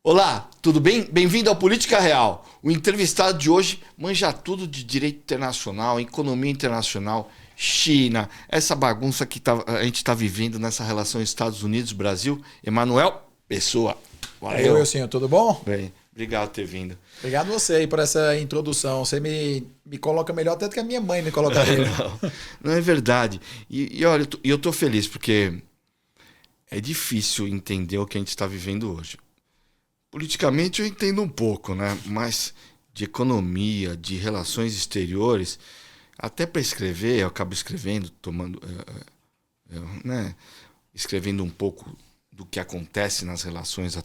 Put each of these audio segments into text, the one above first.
Olá, tudo bem? Bem-vindo ao Política Real. O entrevistado de hoje manja tudo de direito internacional, economia internacional, China, essa bagunça que a gente está vivendo nessa relação Estados Unidos-Brasil. Emanuel Pessoa. Valeu. Wilson, tudo bom? Bem, obrigado por ter vindo. Obrigado você aí por essa introdução. Você me coloca melhor até do que a minha mãe me colocaria. Não é verdade. E olha, eu tô feliz porque é difícil entender o que a gente está vivendo hoje. Politicamente eu entendo um pouco, né? Mas de economia, de relações exteriores, até para escrever, eu acabo escrevendo, escrevendo um pouco do que acontece nas relações,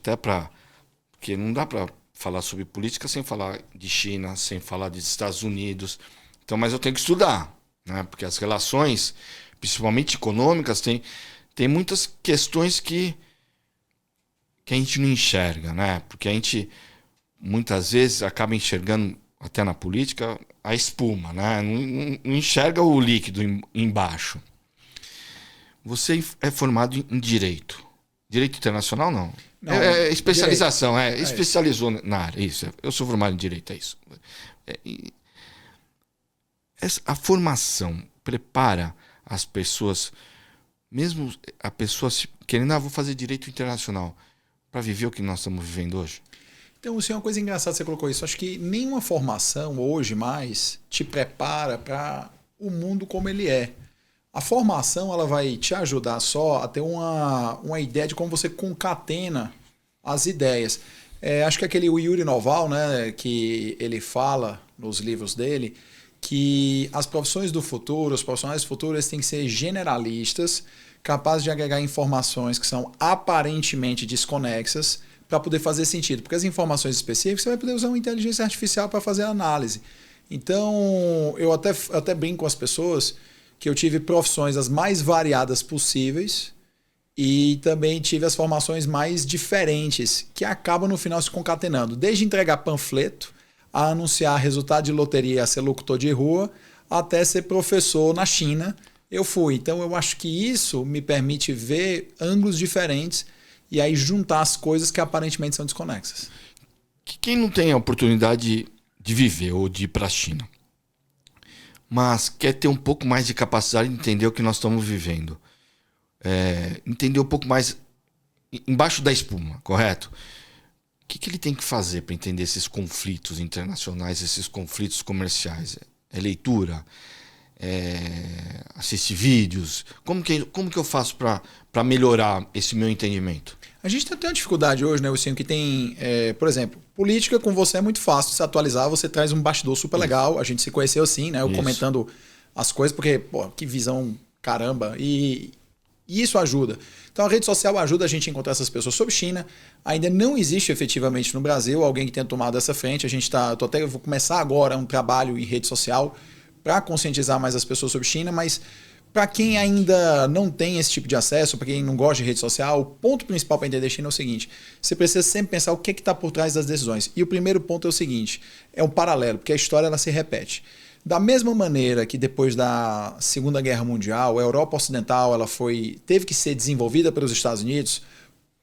porque não dá para falar sobre política sem falar de China, sem falar dos Estados Unidos. Então, mas eu tenho que estudar, né? Porque as relações, principalmente econômicas, tem muitas questões que a gente não enxerga, né? Porque a gente muitas vezes acaba enxergando, até na política, a espuma, né? Não enxerga o líquido embaixo. Você é formado em direito. Direito internacional, não? Não, é especialização, direito. Especializou na área, isso. Eu sou formado em direito, é isso. A formação prepara as pessoas, mesmo a pessoa querendo, vou fazer direito internacional, para viver o que nós estamos vivendo hoje? Então, é uma coisa engraçada que você colocou isso. Acho que nenhuma formação hoje mais te prepara para o mundo como ele é. A formação ela vai te ajudar só a ter uma ideia de como você concatena as ideias. Acho que aquele Yuri Noval, né, que ele fala nos livros dele, que as profissões do futuro, os profissionais do futuro, eles têm que ser generalistas, capazes de agregar informações que são aparentemente desconexas para poder fazer sentido. Porque as informações específicas você vai poder usar uma inteligência artificial para fazer a análise. Então, eu até brinco com as pessoas que eu tive profissões as mais variadas possíveis e também tive as formações mais diferentes, que acabam no final se concatenando. Desde entregar panfleto, a anunciar resultado de loteria, a ser locutor de rua, até ser professor na China, eu fui. Então eu acho que isso me permite ver ângulos diferentes e aí juntar as coisas que aparentemente são desconexas. Quem não tem a oportunidade de viver ou de ir para a China, mas quer ter um pouco mais de capacidade de entender o que nós estamos vivendo, entender um pouco mais embaixo da espuma, correto? O que ele tem que fazer para entender esses conflitos internacionais, esses conflitos comerciais? É leitura? Assistir vídeos? Como que eu faço para melhorar esse meu entendimento? A gente tem uma dificuldade hoje, né, Wilson, que tem, por exemplo, política com você é muito fácil de se atualizar, você traz um bastidor super legal, a gente se conheceu assim, né, eu comentando as coisas, porque, que visão caramba, e isso ajuda. Então a rede social ajuda a gente a encontrar essas pessoas. Sobre China, ainda não existe efetivamente no Brasil alguém que tenha tomado essa frente, eu vou começar agora um trabalho em rede social para conscientizar mais as pessoas sobre China, mas para quem ainda não tem esse tipo de acesso, para quem não gosta de rede social, o ponto principal para entender China é o seguinte: você precisa sempre pensar o que está por trás das decisões. E o primeiro ponto é o seguinte, é um paralelo, porque a história ela se repete. Da mesma maneira que depois da Segunda Guerra Mundial, a Europa Ocidental teve que ser desenvolvida pelos Estados Unidos,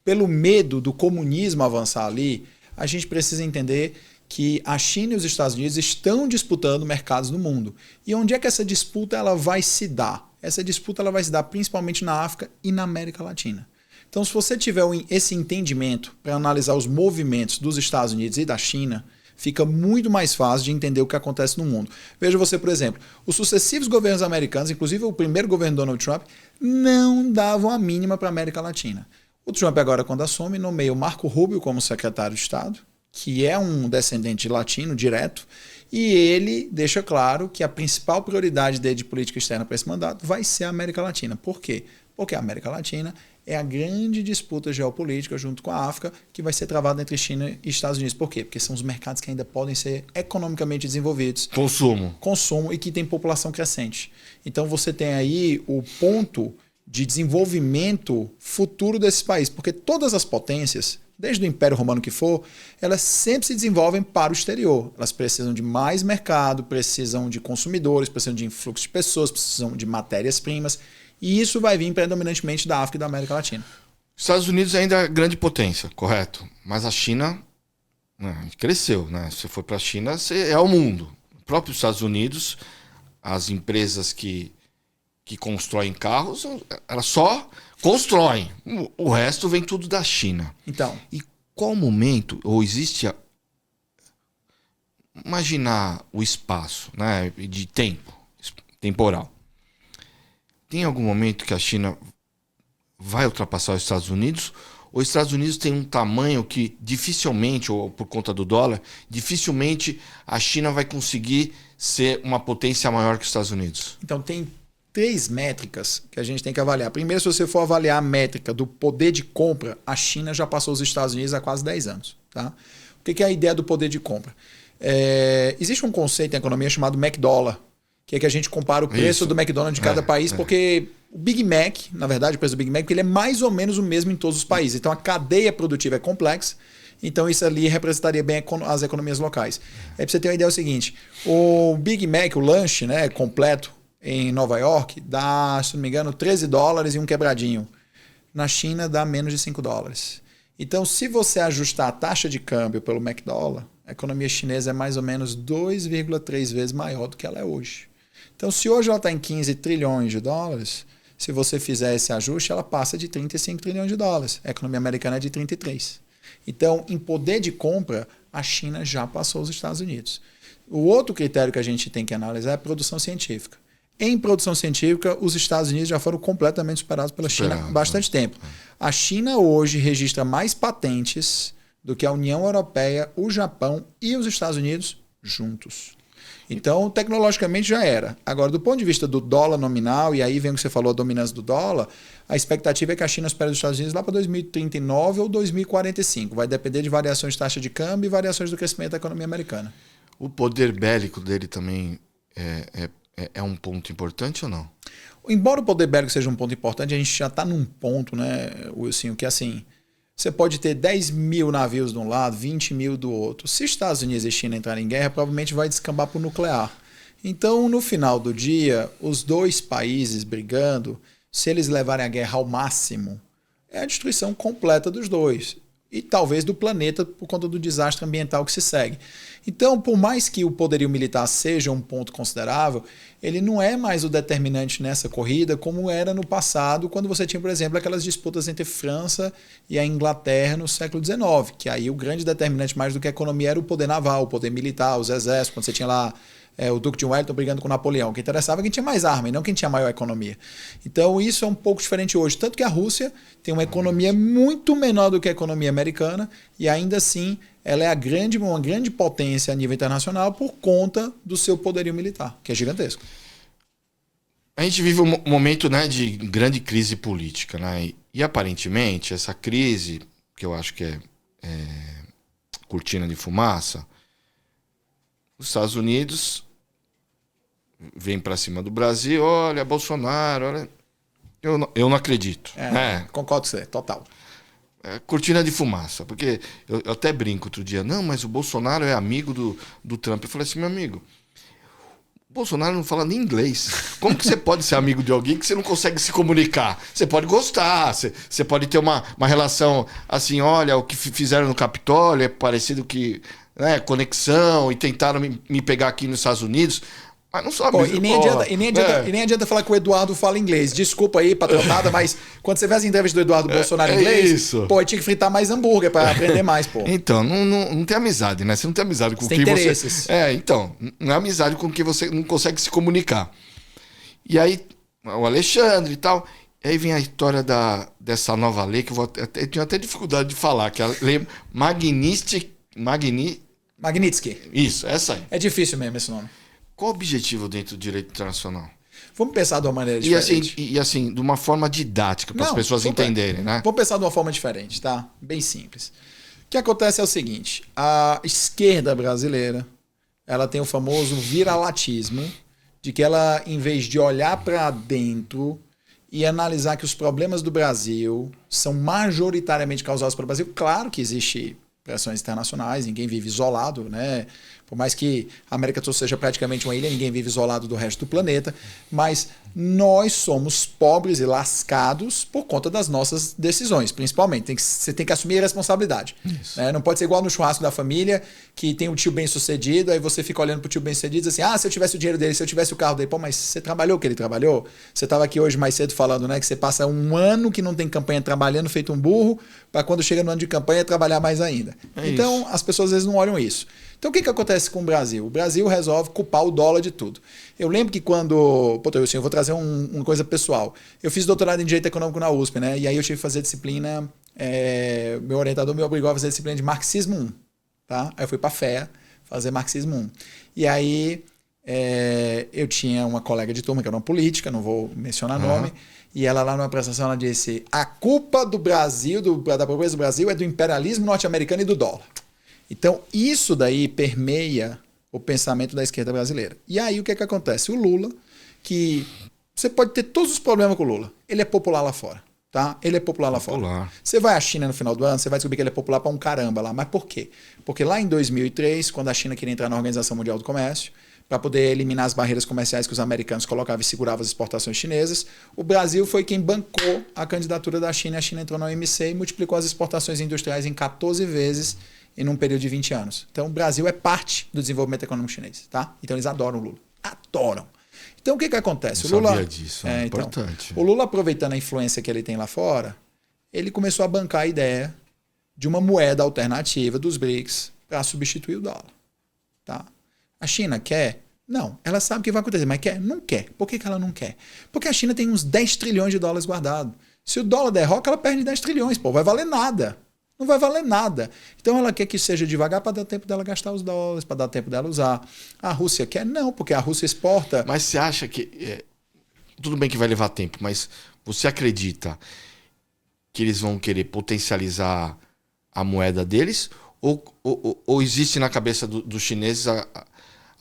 pelo medo do comunismo avançar ali, a gente precisa entender que a China e os Estados Unidos estão disputando mercados no mundo. E onde é que essa disputa ela vai se dar? Essa disputa ela vai se dar principalmente na África e na América Latina. Então, se você tiver esse entendimento para analisar os movimentos dos Estados Unidos e da China, fica muito mais fácil de entender o que acontece no mundo. Veja você, por exemplo, os sucessivos governos americanos, inclusive o primeiro governo Donald Trump, não davam a mínima para a América Latina. O Trump agora, quando assume, nomeia o Marco Rubio como secretário de Estado, que é um descendente de latino direto, e ele deixa claro que a principal prioridade dele de política externa para esse mandato vai ser a América Latina. Por quê? Porque a América Latina é a grande disputa geopolítica junto com a África que vai ser travada entre China e Estados Unidos. Por quê? Porque são os mercados que ainda podem ser economicamente desenvolvidos. Consumo e que tem população crescente. Então você tem aí o ponto de desenvolvimento futuro desse país, porque todas as potências, desde o Império Romano que for, elas sempre se desenvolvem para o exterior. Elas precisam de mais mercado, precisam de consumidores, precisam de influxo de pessoas, precisam de matérias-primas. E isso vai vir predominantemente da África e da América Latina. Estados Unidos ainda é grande potência, correto? Mas a China, né, cresceu, né? Se for para a China, é o mundo. O próprio Estados Unidos, as empresas que constroem carros, elas só constroem. O resto vem tudo da China. Então. E qual momento, ou existe... Imaginar o espaço, né, de tempo, temporal. Tem algum momento que a China vai ultrapassar os Estados Unidos? Ou os Estados Unidos tem um tamanho que dificilmente, ou por conta do dólar, dificilmente a China vai conseguir ser uma potência maior que os Estados Unidos? Então, tem 3 métricas que a gente tem que avaliar. Primeiro, se você for avaliar a métrica do poder de compra, a China já passou os Estados Unidos há quase 10 anos. Tá? O que é a ideia do poder de compra? Existe um conceito em economia chamado McDollar, que é que a gente compara o preço do McDonald's de cada país, porque o Big Mac, na verdade, o preço do Big Mac, ele é mais ou menos o mesmo em todos os países. Então, a cadeia produtiva é complexa, então isso ali representaria bem as economias locais. Aí, para você ter uma ideia, é o seguinte, o Big Mac, o lanche, né, completo em Nova York, dá, se não me engano, $13 e um quebradinho. Na China, dá menos de $5. Então, se você ajustar a taxa de câmbio pelo McDollar, a economia chinesa é mais ou menos 2,3 vezes maior do que ela é hoje. Então, se hoje ela está em 15 trilhões de dólares, se você fizer esse ajuste, ela passa de 35 trilhões de dólares. A economia americana é de 33. Então, em poder de compra, a China já passou os Estados Unidos. O outro critério que a gente tem que analisar é a produção científica. Em produção científica, os Estados Unidos já foram completamente superados pela China há bastante tempo. A China hoje registra mais patentes do que a União Europeia, o Japão e os Estados Unidos juntos. Então, tecnologicamente já era. Agora, do ponto de vista do dólar nominal, e aí vem o que você falou, a dominância do dólar, a expectativa é que a China supere os Estados Unidos lá para 2039 ou 2045. Vai depender de variações de taxa de câmbio e variações do crescimento da economia americana. O poder bélico dele também é um ponto importante ou não? Embora o poder bélico seja um ponto importante, a gente já está num ponto, né, Wilson, que assim... Você pode ter 10 mil navios de um lado, 20 mil do outro. Se Estados Unidos e China entrarem em guerra, provavelmente vai descambar para o nuclear. Então, no final do dia, os dois países brigando, se eles levarem a guerra ao máximo, é a destruição completa dos dois. E talvez do planeta por conta do desastre ambiental que se segue. Então, por mais que o poderio militar seja um ponto considerável, ele não é mais o determinante nessa corrida como era no passado, quando você tinha, por exemplo, aquelas disputas entre França e a Inglaterra no século XIX, que aí o grande determinante mais do que a economia era o poder naval, o poder militar, os exércitos, quando você tinha lá o Duque de Wellington brigando com Napoleão. O que interessava é quem tinha mais arma e não quem tinha maior economia. Então isso é um pouco diferente hoje. Tanto que a Rússia tem uma economia muito menor do que a economia americana e ainda assim ela é uma grande potência a nível internacional por conta do seu poderio militar, que é gigantesco. A gente vive um momento, né, de grande crise política, né? E aparentemente essa crise, que eu acho que é cortina de fumaça, os Estados Unidos vem para cima do Brasil, olha, Bolsonaro, olha... Eu não acredito. Concordo com você, total. Cortina de fumaça, porque eu até brinco outro dia, não, mas o Bolsonaro é amigo do Trump. Eu falei assim, meu amigo, o Bolsonaro não fala nem inglês. Como que você pode ser amigo de alguém que você não consegue se comunicar? Você pode gostar, você pode ter uma relação assim, olha, o que fizeram no Capitólio é parecido que... né, conexão, e tentaram me pegar aqui nos Estados Unidos, mas não sabe. E nem adianta falar que o Eduardo fala inglês. Desculpa aí, patrotada, mas quando você vê as entrevistas do Eduardo Bolsonaro em inglês, isso. Tinha que fritar mais hambúrguer para aprender mais, pô. Então, não tem amizade, né? Você não tem amizade com quem interesses. Então, não é amizade com quem você não consegue se comunicar. E aí, o Alexandre e tal, aí vem a história dessa nova lei, que eu tenho até dificuldade de falar, que é a lei Magnitsky. Isso, essa aí. É difícil mesmo esse nome. Qual o objetivo dentro do direito internacional? Vamos pensar de uma maneira diferente. E assim, de uma forma didática, para as pessoas entenderem, né? Vamos pensar de uma forma diferente, tá? Bem simples. O que acontece é o seguinte, a esquerda brasileira, ela tem o famoso viralatismo, de que ela, em vez de olhar para dentro e analisar que os problemas do Brasil são majoritariamente causados pelo Brasil, claro que existe pressões internacionais, ninguém vive isolado, né? Por mais que a América do Sul seja praticamente uma ilha, ninguém vive isolado do resto do planeta, mas nós somos pobres e lascados por conta das nossas decisões, principalmente. Você tem que assumir a responsabilidade. Né? Não pode ser igual no churrasco da família, que tem um tio bem-sucedido, aí você fica olhando pro tio bem-sucedido e diz assim, se eu tivesse o dinheiro dele, se eu tivesse o carro dele, pô, mas você trabalhou o que ele trabalhou? Você estava aqui hoje mais cedo falando, né, que você passa um ano que não tem campanha trabalhando, feito um burro, para quando chega no ano de campanha trabalhar mais ainda. Então, as pessoas às vezes não olham isso. Então, o que acontece com o Brasil? O Brasil resolve culpar o dólar de tudo. Eu lembro que quando... eu vou trazer uma coisa pessoal. Eu fiz doutorado em Direito Econômico na USP, né? E aí eu tive que fazer disciplina... meu orientador me obrigou a fazer disciplina de Marxismo 1. Tá? Aí eu fui para a FEA fazer Marxismo 1. E aí eu tinha uma colega de turma, que era uma política, não vou mencionar nome, e ela lá numa apresentação ela disse: a culpa do Brasil, da pobreza do Brasil, é do imperialismo norte-americano e do dólar. Então, isso daí permeia o pensamento da esquerda brasileira. E aí, o que acontece? O Lula, que você pode ter todos os problemas com o Lula, ele é popular lá fora. Tá? Ele é popular lá fora. Você vai à China no final do ano, você vai descobrir que ele é popular para um caramba lá. Mas por quê? Porque lá em 2003, quando a China queria entrar na Organização Mundial do Comércio, para poder eliminar as barreiras comerciais que os americanos colocavam e seguravam as exportações chinesas, o Brasil foi quem bancou a candidatura da China. A China entrou na OMC e multiplicou as exportações industriais em 14 vezes em um período de 20 anos. Então, o Brasil é parte do desenvolvimento econômico chinês. Tá? Então, eles adoram o Lula. Adoram. Então, o que acontece? Eu sabia disso, é importante. O Lula, aproveitando a influência que ele tem lá fora, ele começou a bancar a ideia de uma moeda alternativa dos BRICS para substituir o dólar. Tá? A China quer? Não. Ela sabe o que vai acontecer, mas quer? Não quer. Por que ela não quer? Porque a China tem uns 10 trilhões de dólares guardados. Se o dólar derroca, ela perde 10 trilhões. Pô, vai valer nada. Não vai valer nada. Então ela quer que seja devagar para dar tempo dela gastar os dólares, para dar tempo dela usar. A Rússia quer? Não, porque a Rússia exporta... Mas você acha que... tudo bem que vai levar tempo, mas você acredita que eles vão querer potencializar a moeda deles? Ou existe na cabeça dos chineses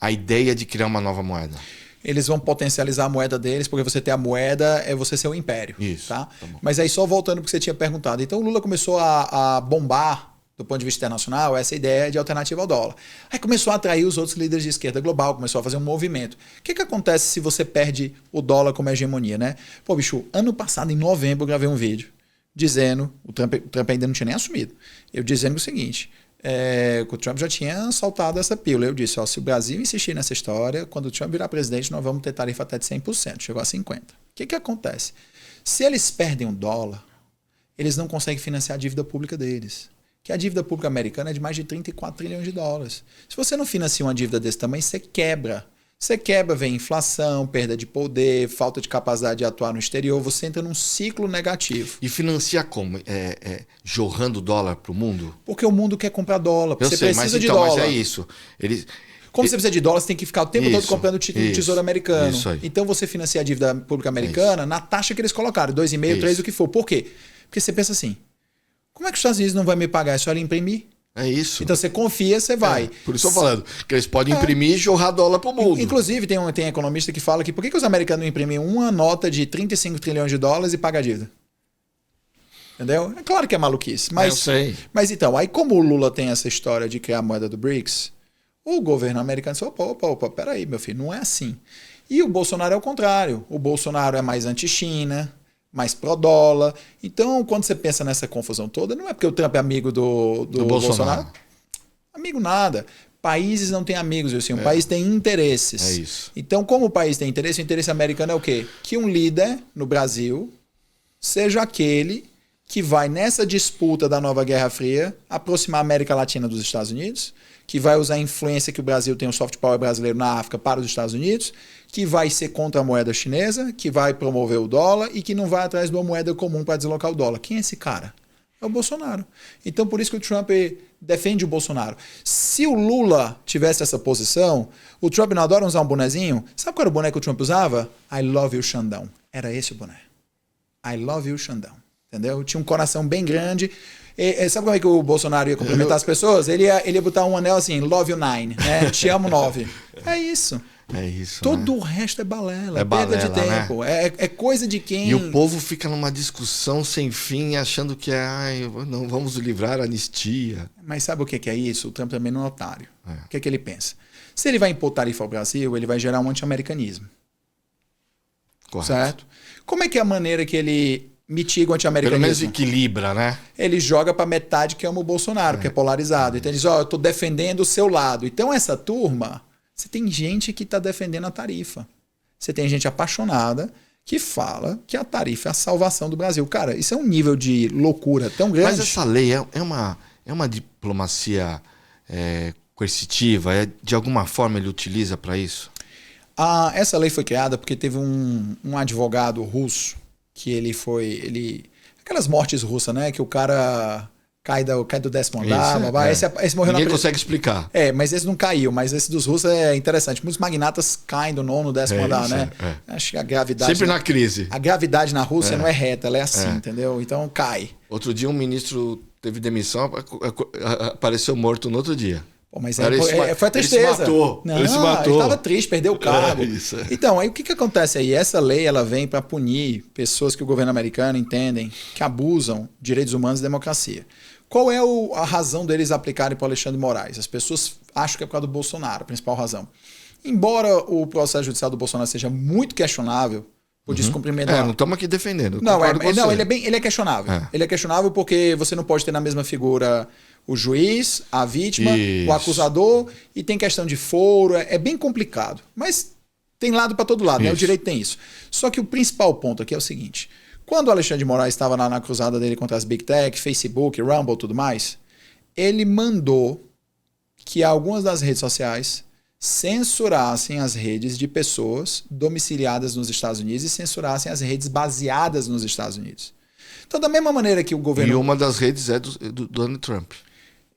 a ideia de criar uma nova moeda? Eles vão potencializar a moeda deles, porque você ter a moeda é você ser o império. Isso. Tá? Mas aí só voltando para o que você tinha perguntado. Então o Lula começou a bombar, do ponto de vista internacional, essa ideia de alternativa ao dólar. Aí começou a atrair os outros líderes de esquerda global, começou a fazer um movimento. O que acontece se você perde o dólar como hegemonia, né? Pô, bicho, ano passado, em novembro, eu gravei um vídeo dizendo, o Trump ainda não tinha nem assumido, eu dizendo o seguinte... que o Trump já tinha soltado essa pílula. Eu disse, se o Brasil insistir nessa história, quando o Trump virar presidente, nós vamos ter tarifa até de 100%. Chegou a 50%. O que acontece? Se eles perdem o dólar, eles não conseguem financiar a dívida pública deles. Que a dívida pública americana é de mais de 34 trilhões de dólares. Se você não financia uma dívida desse tamanho, você quebra. Você quebra, vem inflação, perda de poder, falta de capacidade de atuar no exterior, você entra num ciclo negativo. E financia como? Jorrando dólar para o mundo? Porque o mundo quer comprar dólar, Eu você sei, precisa de dólar. Mas é isso. Como você precisa de dólar, você tem que ficar o tempo todo comprando o título do Tesouro Americano. Então você financia a dívida pública americana na taxa que eles colocaram, 2,5%, 3%, o que for. Por quê? Porque você pensa assim, como é que os Estados Unidos não vai me pagar? É só ele imprimir? É isso. Então você confia, você vai. Por isso eu estou falando que eles podem imprimir e jorrar dólar para o mundo. Inclusive, tem economista que fala que por que os americanos não imprimem uma nota de 35 trilhões de dólares e pagam a dívida? Entendeu? É claro que é maluquice. Mas, eu sei. Mas então, aí como o Lula tem essa história de criar a moeda do BRICS, o governo americano disse, opa, peraí, meu filho, não é assim. E o Bolsonaro é o contrário. O Bolsonaro é mais anti-China, mais pró-dólar. Então, quando você pensa nessa confusão toda, não é porque o Trump é amigo do Bolsonaro. Amigo nada. Países não têm amigos, assim, um país tem interesses. É isso. Então, como o país tem interesse, o interesse americano é o quê? Que um líder no Brasil seja aquele que vai, nessa disputa da nova Guerra Fria, aproximar a América Latina dos Estados Unidos, que vai usar a influência que o Brasil tem, o soft power brasileiro na África para os Estados Unidos, que vai ser contra a moeda chinesa, que vai promover o dólar e que não vai atrás de uma moeda comum para deslocar o dólar. Quem é esse cara? É o Bolsonaro. Então, por isso que o Trump defende o Bolsonaro. Se o Lula tivesse essa posição, o Trump não adora usar um bonezinho? Sabe qual era o boné que o Trump usava? I love you, Xandão. Era esse o boné. I love you, Xandão. Entendeu? Tinha um coração bem grande. Sabe como é que o Bolsonaro ia cumprimentar as pessoas? Ele ia botar um anel assim, love you 9, né? Te amo 9. É isso. É isso. Todo o resto é balela, É perda de balela, tempo. Né? É coisa de quem. E o povo fica numa discussão sem fim, achando que não vamos livrar a anistia. Mas sabe o que é isso? O Trump também não é otário. O que é que ele pensa? Se ele vai impor tarifa ao Brasil, ele vai gerar um anti-americanismo. Correto. Certo? Como é que é a maneira que ele mitiga o anti-americanismo? Pelo menos equilibra, né? Ele joga para metade que ama o Bolsonaro, que é polarizado. Então ele diz, eu estou defendendo o seu lado. Então essa turma, você tem gente que está defendendo a tarifa. Você tem gente apaixonada que fala que a tarifa é a salvação do Brasil. Cara, isso é um nível de loucura tão grande. Mas essa lei é uma diplomacia coercitiva? De alguma forma ele utiliza para isso? Essa lei foi criada porque teve um advogado russo que aquelas mortes russas, né? Que o cara cai do 10º andar. Esse morreu Ninguém consegue explicar. Mas esse não caiu. Mas esse dos russos é interessante. Muitos magnatas caem do 9º, 10º andar, né? Acho que a gravidade... Sempre na crise. A gravidade na Rússia não é reta, ela é assim, entendeu? Então cai. Outro dia um ministro teve demissão, apareceu morto no outro dia. Pô, mas foi a tristeza. Ele se matou. Não, ele estava triste, perdeu o cargo. Então, aí o que acontece aí? Essa lei ela vem para punir pessoas que o governo americano entendem que abusam de direitos humanos e democracia. Qual é a razão deles aplicarem para o Alexandre de Moraes? As pessoas acham que é por causa do Bolsonaro, a principal razão. Embora o processo judicial do Bolsonaro seja muito questionável, por descumprimento... não estamos aqui defendendo. Não, ele é questionável. Ele é questionável porque você não pode ter na mesma figura o juiz, a vítima, o acusador, e tem questão de foro, é bem complicado. Mas tem lado para todo lado, né? O direito tem isso. Só que o principal ponto aqui é o seguinte: quando o Alexandre de Moraes estava lá na cruzada dele contra as Big Tech, Facebook, Rumble e tudo mais, ele mandou que algumas das redes sociais censurassem as redes de pessoas domiciliadas nos Estados Unidos e censurassem as redes baseadas nos Estados Unidos. Então, da mesma maneira que o governo... E uma das redes é do Donald Trump.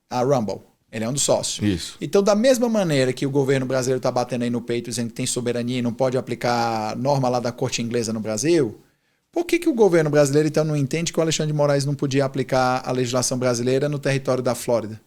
A Rumble. Ele é um dos sócios. Isso. Então, da mesma maneira que o governo brasileiro está batendo aí no peito, dizendo que tem soberania e não pode aplicar norma lá da corte inglesa no Brasil, por que o governo brasileiro então não entende que o Alexandre de Moraes não podia aplicar a legislação brasileira no território da Flórida?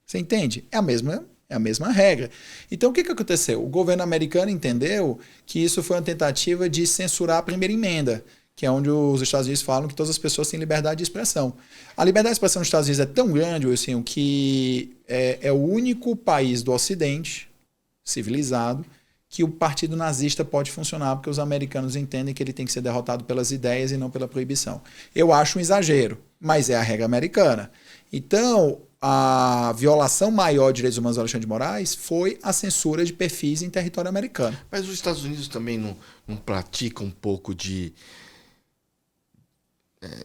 Você entende? É a mesma regra. Então, o que aconteceu? O governo americano entendeu que isso foi uma tentativa de censurar a primeira emenda, que é onde os Estados Unidos falam que todas as pessoas têm liberdade de expressão. A liberdade de expressão nos Estados Unidos é tão grande, Wilson, que é o único país do Ocidente civilizado que o partido nazista pode funcionar, porque os americanos entendem que ele tem que ser derrotado pelas ideias e não pela proibição. Eu acho um exagero, mas é a regra americana. Então, a violação maior de direitos humanos do Alexandre de Moraes foi a censura de perfis em território americano. Mas os Estados Unidos também não praticam um pouco de...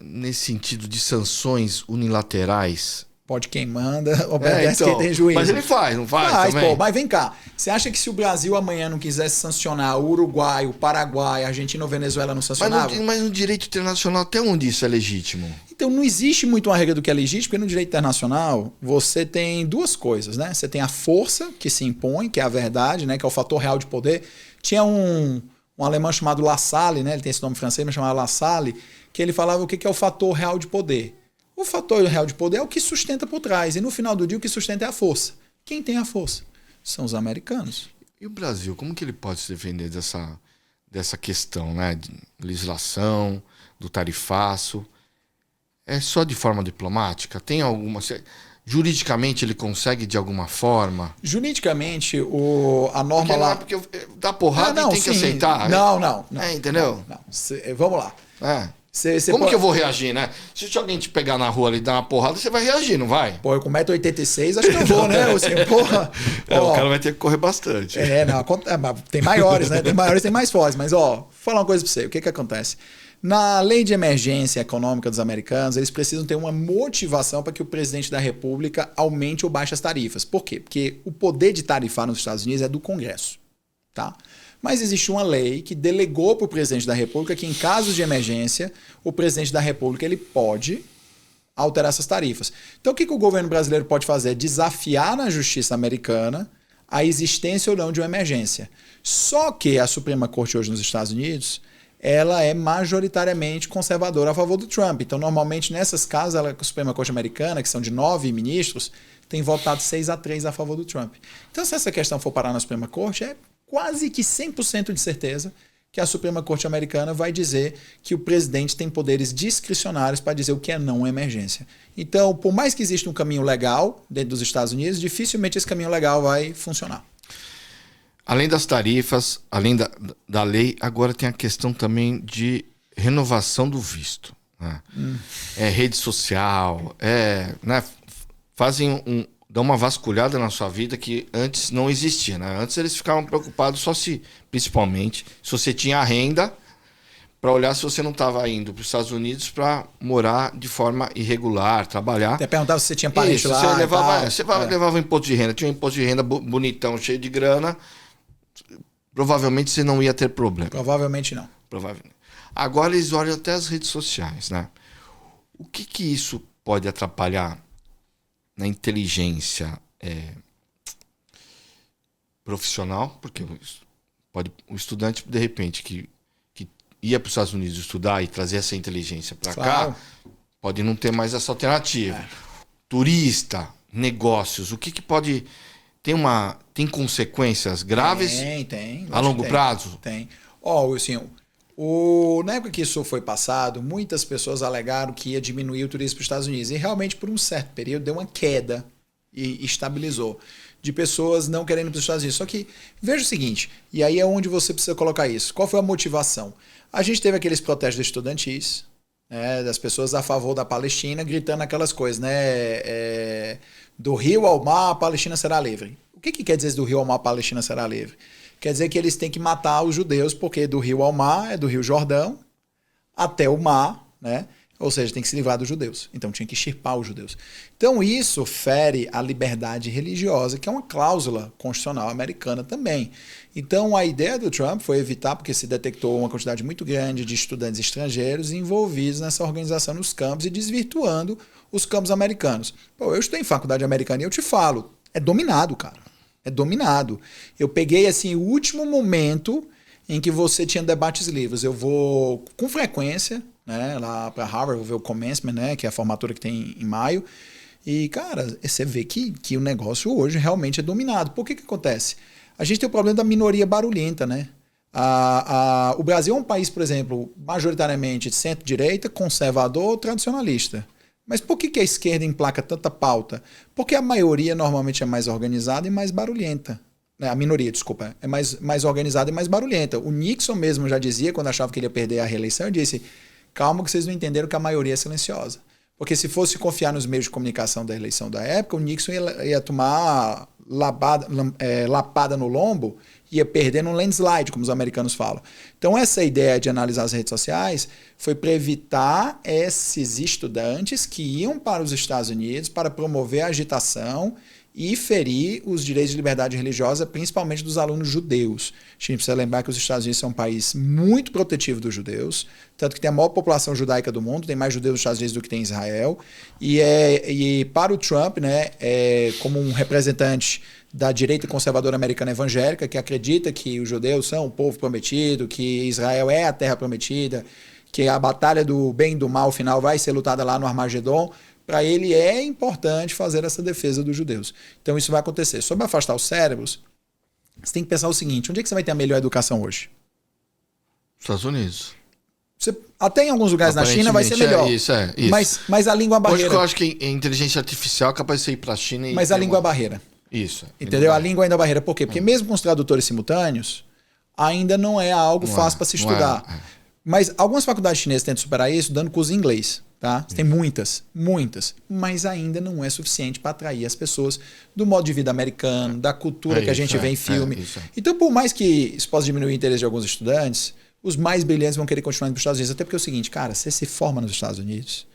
nesse sentido de sanções unilaterais? Pode quem manda, obedece quem tem juízo. Mas ele não faz também? Pô, mas vem cá. Você acha que se o Brasil amanhã não quisesse sancionar o Uruguai, o Paraguai, a Argentina ou Venezuela não sancionava? Mas no direito internacional, até onde isso é legítimo? Então, não existe muito uma regra do que é legítimo, porque no direito internacional você tem duas coisas, né? Você tem a força que se impõe, que é a verdade, né? Que é o fator real de poder. Tinha um alemão chamado Lassalle, né? Ele tem esse nome francês, mas chamava Lassalle, que ele falava o que é o fator real de poder. O fator real de poder é o que sustenta por trás. E no final do dia o que sustenta é a força. Quem tem a força? São os americanos. E o Brasil, como que ele pode se defender dessa questão, né? De legislação, do tarifaço? É só de forma diplomática? Tem alguma... Juridicamente ele consegue de alguma forma? Juridicamente, a norma porque lá... Porque dá porrada e tem que aceitar. Não. Entendeu? Não. Vamos lá. Como que eu vou reagir, né? Se alguém te pegar na rua e dar uma porrada, você vai reagir, não vai? Pô, eu com 1,86m, acho que eu vou, né? Assim, porra. O cara vai ter que correr bastante. Tem maiores, né? Tem maiores, tem mais fortes. Mas, vou falar uma coisa pra você. O que acontece? Na lei de emergência econômica dos americanos, eles precisam ter uma motivação para que o presidente da República aumente ou baixe as tarifas. Por quê? Porque o poder de tarifar nos Estados Unidos é do Congresso, tá? Mas existe uma lei que delegou para o presidente da República que, em casos de emergência, o presidente da República ele pode alterar essas tarifas. Então, o que o governo brasileiro pode fazer? Desafiar na justiça americana a existência ou não de uma emergência. Só que a Suprema Corte hoje nos Estados Unidos, ela é majoritariamente conservadora a favor do Trump. Então, normalmente, nessas casas, a Suprema Corte americana, que são de 9 ministros, tem votado 6-3 a favor do Trump. Então, se essa questão for parar na Suprema Corte, quase que 100% de certeza que a Suprema Corte Americana vai dizer que o presidente tem poderes discricionários para dizer o que é não emergência. Então, por mais que exista um caminho legal dentro dos Estados Unidos, dificilmente esse caminho legal vai funcionar. Além das tarifas, além da lei, agora tem a questão também de renovação do visto. Né? É rede social, né? Dão uma vasculhada na sua vida que antes não existia. Né? Antes eles ficavam preocupados só principalmente, se você tinha renda, para olhar se você não estava indo para os Estados Unidos para morar de forma irregular, trabalhar. Até perguntava se você tinha parente lá. Você levava imposto de renda, tinha um imposto de renda bonitão, cheio de grana, provavelmente você não ia ter problema. Provavelmente não. Provavelmente. Agora eles olham até as redes sociais. Né? O que isso pode atrapalhar na inteligência profissional? Porque o estudante, de repente, que ia para os Estados Unidos estudar e trazer essa inteligência para cá, pode não ter mais essa alternativa. Turista, negócios, o que pode... Tem consequências graves? Tem. A longo prazo? Tem. Assim, na época que isso foi passado, muitas pessoas alegaram que ia diminuir o turismo para os Estados Unidos. E realmente, por um certo período, deu uma queda e estabilizou de pessoas não querendo ir para os Estados Unidos. Só que veja o seguinte, e aí é onde você precisa colocar isso. Qual foi a motivação? A gente teve aqueles protestos estudantis, né, das pessoas a favor da Palestina, gritando aquelas coisas, né? Do rio ao mar, a Palestina será livre. O que quer dizer do rio ao mar, a Palestina será livre? Quer dizer que eles têm que matar os judeus, porque do rio ao mar é do rio Jordão até o mar, né? Ou seja, tem que se livrar dos judeus. Então tinha que extirpar os judeus. Então isso fere a liberdade religiosa, que é uma cláusula constitucional americana também. Então a ideia do Trump foi evitar, porque se detectou uma quantidade muito grande de estudantes estrangeiros envolvidos nessa organização nos campos e desvirtuando os campos americanos. Eu estudei em faculdade americana e eu te falo, é dominado, cara. É dominado. Eu peguei assim o último momento em que você tinha debates livres. Eu vou com frequência, né, lá para Harvard, vou ver o commencement, né, que é a formatura que tem em maio. E, cara, você vê que o negócio hoje realmente é dominado. Por que acontece? A gente tem o problema da minoria barulhenta, né? O Brasil é um país, por exemplo, majoritariamente de centro-direita, conservador, tradicionalista. Mas por que a esquerda emplaca tanta pauta? Porque a maioria normalmente é mais organizada e mais barulhenta. A minoria, desculpa, é mais organizada e mais barulhenta. O Nixon mesmo já dizia, quando achava que ele ia perder a reeleição, ele disse, calma que vocês não entenderam que a maioria é silenciosa. Porque se fosse confiar nos meios de comunicação da eleição da época, o Nixon ia tomar lapada no lombo, ia perder num landslide, como os americanos falam. Então essa ideia de analisar as redes sociais foi para evitar esses estudantes que iam para os Estados Unidos para promover a agitação e ferir os direitos de liberdade religiosa, principalmente dos alunos judeus. A gente precisa lembrar que os Estados Unidos são um país muito protetivo dos judeus, tanto que tem a maior população judaica do mundo, tem mais judeus nos Estados Unidos do que tem em Israel. E para o Trump, né, como um representante da direita conservadora americana evangélica, que acredita que os judeus são o povo prometido, que Israel é a terra prometida, que a batalha do bem e do mal final vai ser lutada lá no Armagedon, para ele é importante fazer essa defesa dos judeus. Então isso vai acontecer. Sobre afastar os cérebros, você tem que pensar o seguinte, onde é que você vai ter a melhor educação hoje? Estados Unidos. Até em alguns lugares na China vai ser melhor. Isso. Mas a língua é a barreira. Hoje eu acho que a inteligência artificial é capaz de ir para a China. Mas a língua é a barreira. Isso. Entendeu? A língua ainda é a barreira. Por quê? Porque mesmo com os tradutores simultâneos, ainda não é algo fácil para se estudar. Mas algumas faculdades chinesas tentam superar isso dando curso em inglês. Tá? Tem muitas, mas ainda não é suficiente para atrair as pessoas do modo de vida americano, da cultura que a gente vê em filme. Então, por mais que isso possa diminuir o interesse de alguns estudantes, os mais brilhantes vão querer continuar indo para os Estados Unidos. Até porque é o seguinte, cara, você se forma nos Estados Unidos,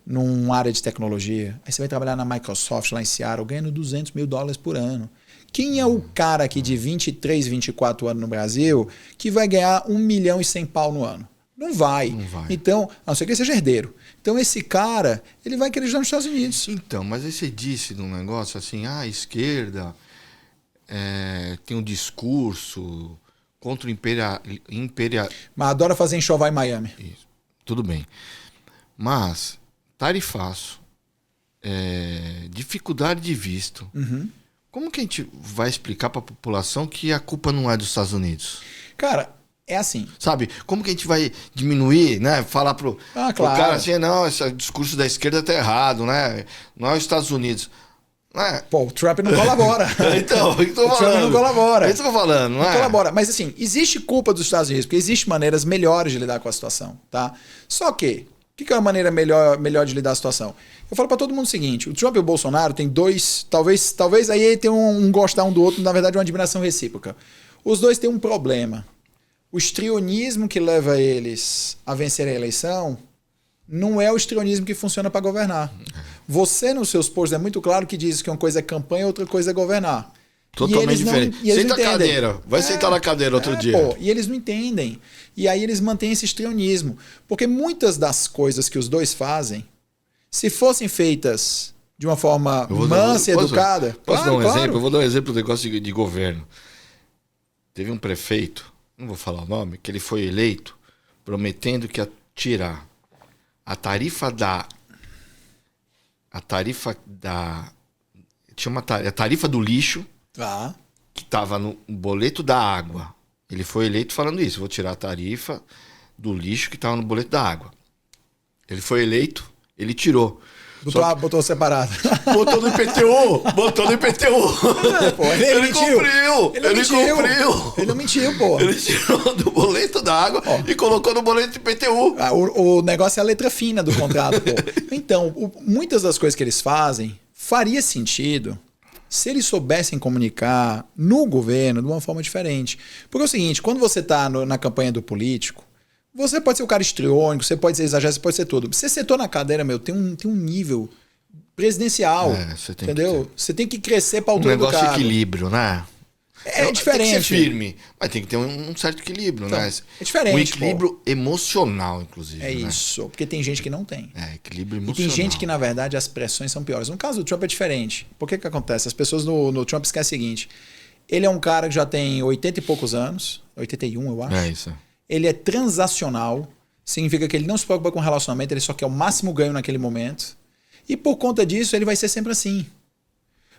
numa área de tecnologia, aí você vai trabalhar na Microsoft lá em Seattle, ganhando $200 mil por ano. Quem é o cara aqui de 23, 24 anos no Brasil que vai ganhar $1.100.000 no ano? Não vai. Então, a não ser que ele seja herdeiro. Então, esse cara, ele vai querer estudar nos Estados Unidos. Então, mas aí você disse num negócio assim, a esquerda tem um discurso contra o imperial. Mas adora fazer enxoval em Miami. Isso. Tudo bem. Mas, tarifaço, dificuldade de visto, Como que a gente vai explicar para a população que a culpa não é dos Estados Unidos? Cara, é assim. Sabe? Como que a gente vai diminuir, né? Falar pro cara assim, não, esse discurso da esquerda tá errado, né? Não é os Estados Unidos. Né? Pô, o Trump não colabora. Então, o Trump não colabora. É isso que eu tô falando, não é? Não colabora. Mas assim, existe culpa dos Estados Unidos, porque existem maneiras melhores de lidar com a situação, tá? Só que, o que é uma maneira melhor de lidar com a situação? Eu falo pra todo mundo o seguinte, o Trump e o Bolsonaro têm dois, talvez aí tem um gostar um do outro, na verdade uma admiração recíproca. Os dois têm um problema. O histrionismo que leva eles a vencer a eleição não é o histrionismo que funciona para governar. Você, nos seus posts, é muito claro que diz que uma coisa é campanha e outra coisa é governar. Totalmente diferente. Senta na cadeira. Vai sentar na cadeira outro dia. Pô, e eles não entendem. E aí eles mantêm esse histrionismo. Porque muitas das coisas que os dois fazem, se fossem feitas de uma forma mansa e educada... Posso dar um exemplo? Eu vou dar um exemplo do negócio de governo. Teve um prefeito, não vou falar o nome, que ele foi eleito prometendo que ia tirar a tarifa da... Tinha a tarifa do lixo que estava no boleto da água. Ele foi eleito falando isso. Vou tirar a tarifa do lixo que estava no boleto da água. Ele foi eleito, ele tirou. Botou separado. Botou no IPTU. Botou no IPTU. Pô, ele cumpriu. Ele cumpriu. Ele não mentiu, pô. Ele tirou do boleto da água e colocou no boleto do IPTU. O negócio é a letra fina do contrato, pô. Então, muitas das coisas que eles fazem faria sentido se eles soubessem comunicar no governo de uma forma diferente. Porque é o seguinte, quando você está na campanha do político, você pode ser o cara histriônico, você pode ser exagerado, você pode ser tudo. Você sentou na cadeira, tem um nível presidencial, entendeu? Você tem que crescer para a altura do cara. Um negócio de equilíbrio, né? É diferente. Tem que ser firme, mas tem que ter um certo equilíbrio, então, né? É diferente. Um equilíbrio emocional, inclusive. É isso, porque tem gente que não tem. Equilíbrio emocional. E tem gente que, na verdade, as pressões são piores. No caso do Trump é diferente. Por que acontece? As pessoas no Trump esquecem o seguinte, ele é um cara que já tem 80 e poucos anos, 81 eu acho. É isso. Ele é transacional, significa que ele não se preocupa com relacionamento, ele só quer o máximo ganho naquele momento. E por conta disso, ele vai ser sempre assim.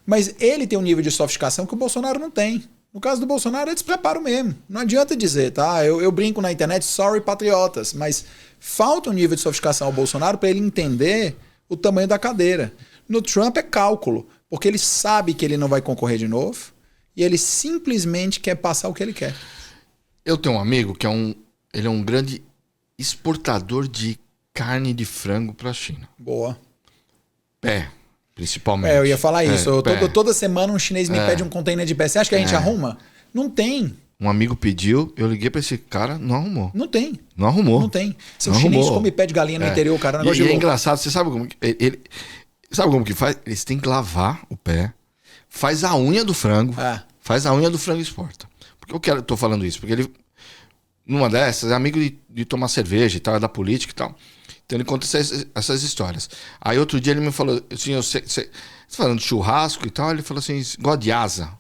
Mas ele tem um nível de sofisticação que o Bolsonaro não tem. No caso do Bolsonaro, é despreparo mesmo. Não adianta dizer, tá? Eu brinco na internet, sorry, patriotas. Mas falta um nível de sofisticação ao Bolsonaro para ele entender o tamanho da cadeira. No Trump é cálculo, porque ele sabe que ele não vai concorrer de novo e ele simplesmente quer passar o que ele quer. Eu tenho um amigo que ele é um grande exportador de carne de frango para a China. Boa. Pé, principalmente. Eu ia falar isso. Toda semana um chinês me pede um container de pé. Você acha que a gente arruma? Não tem. Um amigo pediu, eu liguei para esse cara, não arrumou. Não tem. Não arrumou. Não tem. Se um chinês come pé de galinha no interior, o cara não gosta de é engraçado, você sabe como sabe como que faz? Eles têm que lavar o pé, faz a unha do frango, faz a unha do frango e exporta. Por que eu tô falando isso? Porque ele, numa dessas, é amigo de tomar cerveja e tal, é da política e tal. Então ele conta essas histórias. Aí outro dia ele me falou assim, você falando de churrasco e tal, ele falou assim, gosta de asa.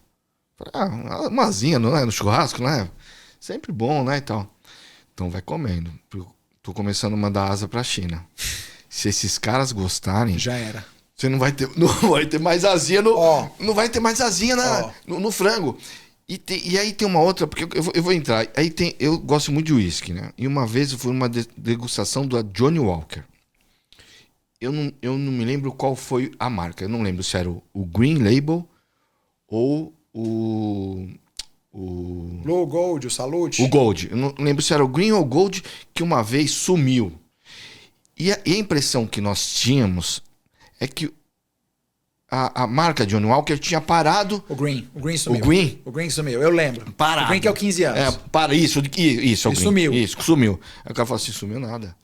Eu falei, uma asinha, não é? No churrasco, não é? Sempre bom, né? E tal. Então vai comendo. Tô começando a mandar asa pra China. Se esses caras gostarem... Já era. Você não vai ter mais asinha não vai ter mais asinha no frango. E aí tem uma outra, porque eu vou entrar. Eu gosto muito de uísque, né? E uma vez eu fui numa degustação da Johnny Walker. Eu não me lembro qual foi a marca. Eu não lembro se era o Green Label ou o Blue Gold, o Salute. O Gold. Eu não lembro se era o Green ou o Gold que uma vez sumiu. E a impressão que nós tínhamos é que a marca Johnny Walker tinha parado. O Green sumiu. O Green sumiu, eu lembro. Parado. O Green que é o 15 anos. Isso, Ele sumiu. Isso, sumiu. Aí o cara falou assim, sumiu nada.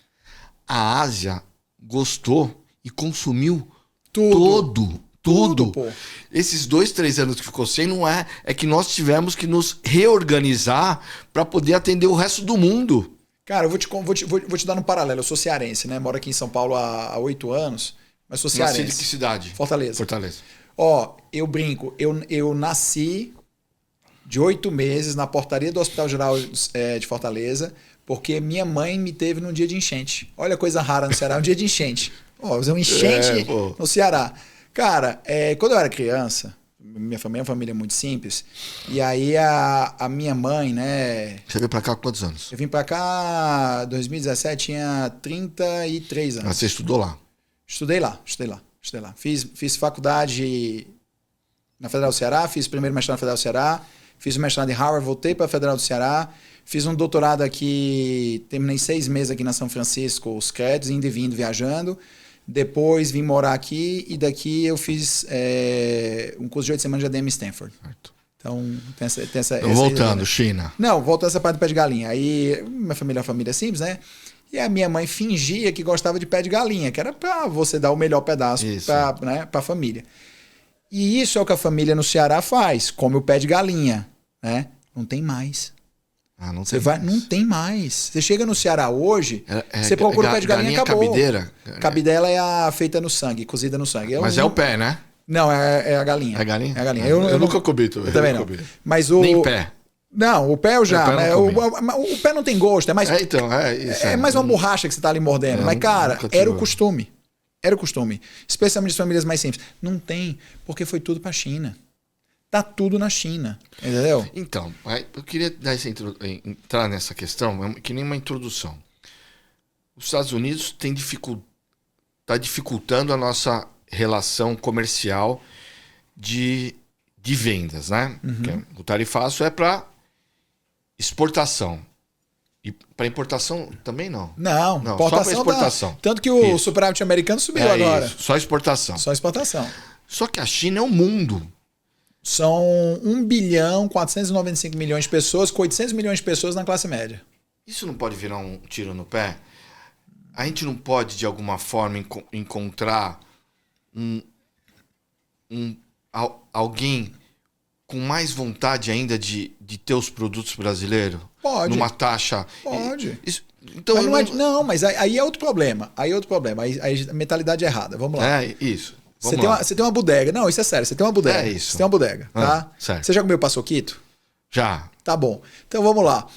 A Ásia gostou e consumiu tudo. Pô. Esses 2-3 anos que ficou sem não é que nós tivemos que nos reorganizar para poder atender o resto do mundo. Cara, eu vou te dar um paralelo. Eu sou cearense, né? Moro aqui em São Paulo há 8 anos. Mas sou cearense. Nasci de que cidade? Fortaleza. Eu brinco. Eu nasci de 8 meses na portaria do Hospital Geral de Fortaleza, porque minha mãe me teve num dia de enchente. Olha coisa rara no Ceará, um dia de enchente. Fazer um enchente no Ceará. Cara, quando eu era criança, Minha família é uma família muito simples. E aí a minha mãe, né? Você veio pra cá há quantos anos? Eu vim pra cá em 2017, tinha 33 anos. Mas você estudou lá? Estudei lá. Fiz faculdade na Federal do Ceará, fiz primeiro mestrado na Federal do Ceará, fiz o mestrado em Harvard, voltei para a Federal do Ceará, fiz um doutorado aqui, terminei 6 meses aqui na São Francisco, os créditos, indo e vindo, viajando. Depois vim morar aqui e daqui eu fiz um curso de 8 semanas de ADM em Stanford. Certo. Então, tem essa então, voltando, China. Não, voltando essa parte do pé de galinha. Aí, minha família é uma família simples, né? E a minha mãe fingia que gostava de pé de galinha, que era para você dar o melhor pedaço para, né, a família. E isso é o que a família no Ceará faz, come o pé de galinha, né? Não tem mais. Ah, não tem você vai, mais. Não tem mais. Você chega no Ceará hoje, você procura o pé de galinha, acabou. Cabideira? Cabidela é a feita no sangue, cozida no sangue. Mas é o pé, né? Não, é a galinha. É a galinha? É a galinha. Eu nunca comi. Eu também não. Mas nem pé. Não, o pé eu já. O pé não tem gosto, é mais. É mais uma borracha que você tá ali mordendo. Mas, cara, era o costume. Era o costume. Especialmente as famílias mais simples. Não tem, porque foi tudo pra China. Tá tudo na China. Entendeu? Então, eu queria entrar nessa questão, que nem uma introdução. Os Estados Unidos tá dificultando a nossa relação comercial de vendas, né? Uhum. O tarifaço é para exportação. E para importação também não. Não, só para exportação. Tanto que o superávit americano subiu agora. Isso, só exportação. Só exportação. Só que a China é o mundo. São 1 bilhão 495 milhões de pessoas, com 800 milhões de pessoas na classe média. Isso não pode virar um tiro no pé? A gente não pode, de alguma forma, encontrar alguém com mais vontade ainda de ter os produtos brasileiros? Pode. Numa taxa... Pode. Então, mas aí é outro problema. Aí a mentalidade é errada. Vamos lá. Isso. Você tem uma bodega. Não, isso é sério. Você tem uma bodega. É isso. Você tem uma bodega, tá? Certo. Você já comeu paçoquito? Já. Tá bom. Então vamos lá.